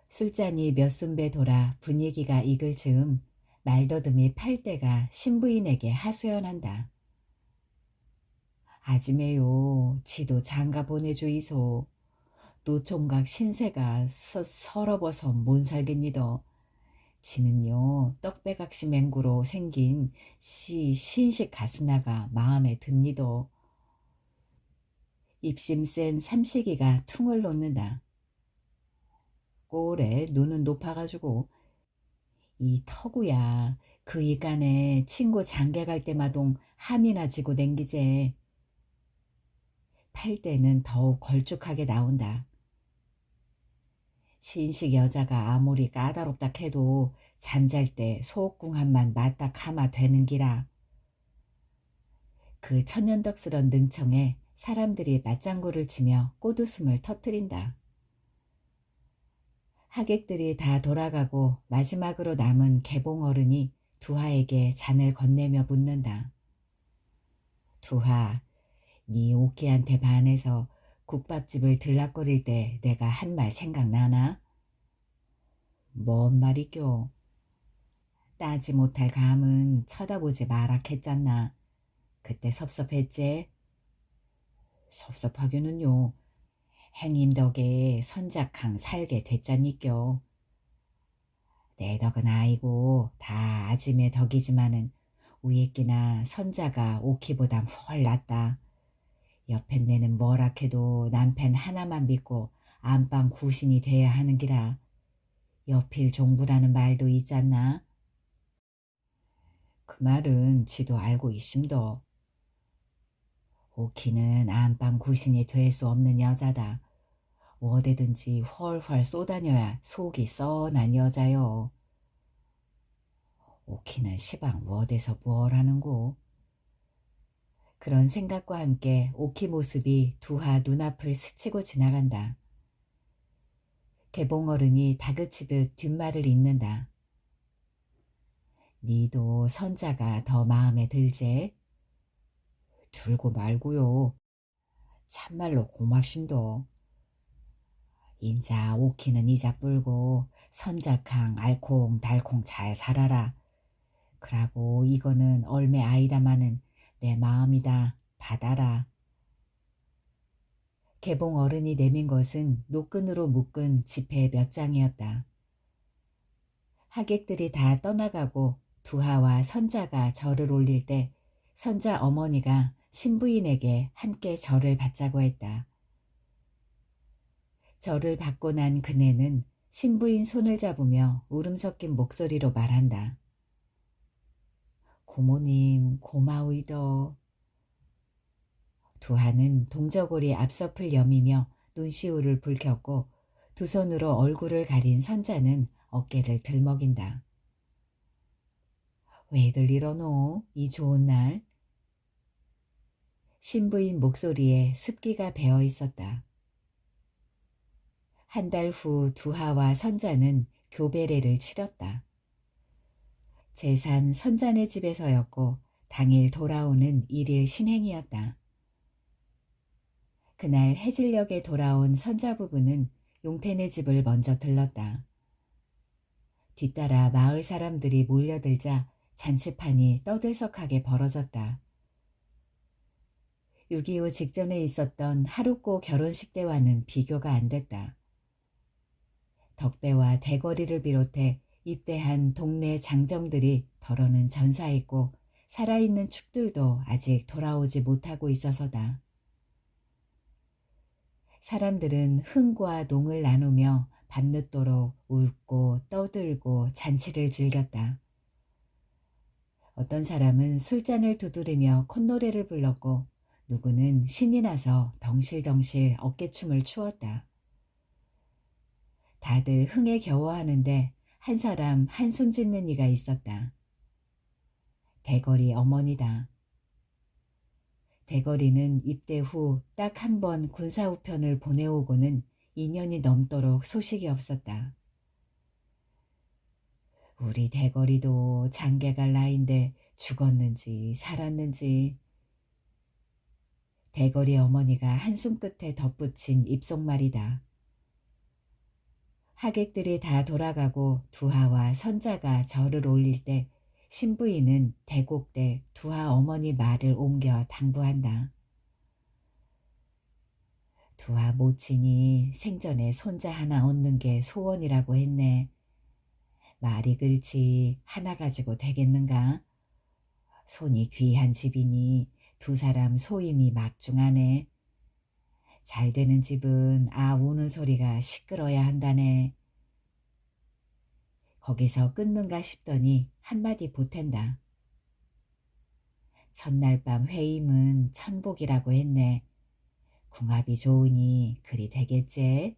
술잔이 몇 순배 돌아 분위기가 익을 즈음 말더듬이 팔대가 신부인에게 하소연한다. 아지매요, 지도 장가 보내주이소. 노총각 신세가 서러워서 못 살겠니더. 지는요 떡배각시 맹구로 생긴 신식 가스나가 마음에 듭니더. 입심 센 삼식이가 퉁을 놓는다. 꼴에 눈은 높아가지고 이 터구야 그 이간에 친구 장계 갈 때마동 함이나 지고 댕기제. 팔 때는 더욱 걸쭉하게 나온다. 신식 여자가 아무리 까다롭다 해도 잠잘 때 소옥궁합만 맞닥 하마 되는 기라. 그 천연덕스런 능청에 사람들이 맞장구를 치며 꽃웃음을 터뜨린다. 하객들이 다 돌아가고 마지막으로 남은 개봉어른이 두하에게 잔을 건네며 묻는다. 두하, 네 오키한테 반해서 국밥집을 들락거릴 때 내가 한 말 생각나나? 뭔 말이교? 따지 못할 감은 쳐다보지 마라 했잖나. 그때 섭섭했지? 섭섭하기는요. 행님 덕에 선작항 살게 됐잖니껴. 내 덕은 아이고 다 아짐의 덕이지만은 위에 끼나 선자가 오키보단 훨 낫다. 옆엔 내는 뭐라 해도 남편 하나만 믿고 안방 구신이 돼야 하는 기라. 여필 종부라는 말도 있잖나. 그 말은 지도 알고 있음도. 오키는 안방 구신이 될 수 없는 여자다. 어디든지 훨훨 쏘다녀야 속이 써난 여자요. 오키는 시방 어디서 뭘 하는고. 그런 생각과 함께 오키 모습이 두하 눈앞을 스치고 지나간다. 개봉어른이 다그치듯 뒷말을 잇는다. 니도 선자가 더 마음에 들제? 들고 말고요. 참말로 고맙심도. 인자 오키는 이자 뿔고 선작항 알콩달콩 잘 살아라. 그라고 이거는 얼매 아이다마는 내 마음이다. 받아라. 개봉 어른이 내민 것은 노끈으로 묶은 지폐 몇 장이었다. 하객들이 다 떠나가고 두하와 선자가 절을 올릴 때 선자 어머니가 신부인에게 함께 절을 받자고 했다. 절을 받고 난 그네는 신부인 손을 잡으며 울음 섞인 목소리로 말한다. 고모님 고마우이더. 두하는 동저고리 앞서풀 여미며 눈시울을 붉혔고 두 손으로 얼굴을 가린 선자는 어깨를 들먹인다. 왜들 이러노 이 좋은 날? 신부인 목소리에 습기가 배어 있었다. 한 달 후 두하와 선자는 교배례를 치렀다. 제산 선자네 집에서였고 당일 돌아오는 일일 신행이었다. 그날 해질녘에 돌아온 선자 부부는 용태네 집을 먼저 들렀다. 뒤따라 마을 사람들이 몰려들자 잔치판이 떠들썩하게 벌어졌다. 6.25 직전에 있었던 하루꼬 결혼식 때와는 비교가 안 됐다. 덕배와 대거리를 비롯해 입대한 동네 장정들이 덜어는 전사했고 살아있는 축들도 아직 돌아오지 못하고 있어서다. 사람들은 흥과 농을 나누며 밤늦도록 웃고 떠들고 잔치를 즐겼다. 어떤 사람은 술잔을 두드리며 콧노래를 불렀고 누구는 신이 나서 덩실덩실 어깨춤을 추었다. 다들 흥에 겨워하는데 한 사람 한숨 짓는 이가 있었다. 대거리 어머니다. 대거리는 입대 후 딱 한 번 군사우편을 보내오고는 2년이 넘도록 소식이 없었다. 우리 대거리도 장가갈 나이인데 죽었는지 살았는지. 대거리 어머니가 한숨 끝에 덧붙인 입속말이다. 하객들이 다 돌아가고 두하와 선자가 절을 올릴 때 신부인은 대곡대 두하 어머니 말을 옮겨 당부한다. 두하 모친이 생전에 손자 하나 얻는 게 소원이라고 했네. 말이 글지 하나 가지고 되겠는가? 손이 귀한 집이니 두 사람 소임이 막중하네. 잘 되는 집은 아 우는 소리가 시끄러야 한다네. 거기서 끊는가 싶더니 한마디 보탠다. 첫날 밤 회임은 천복이라고 했네. 궁합이 좋으니 그리 되겠제.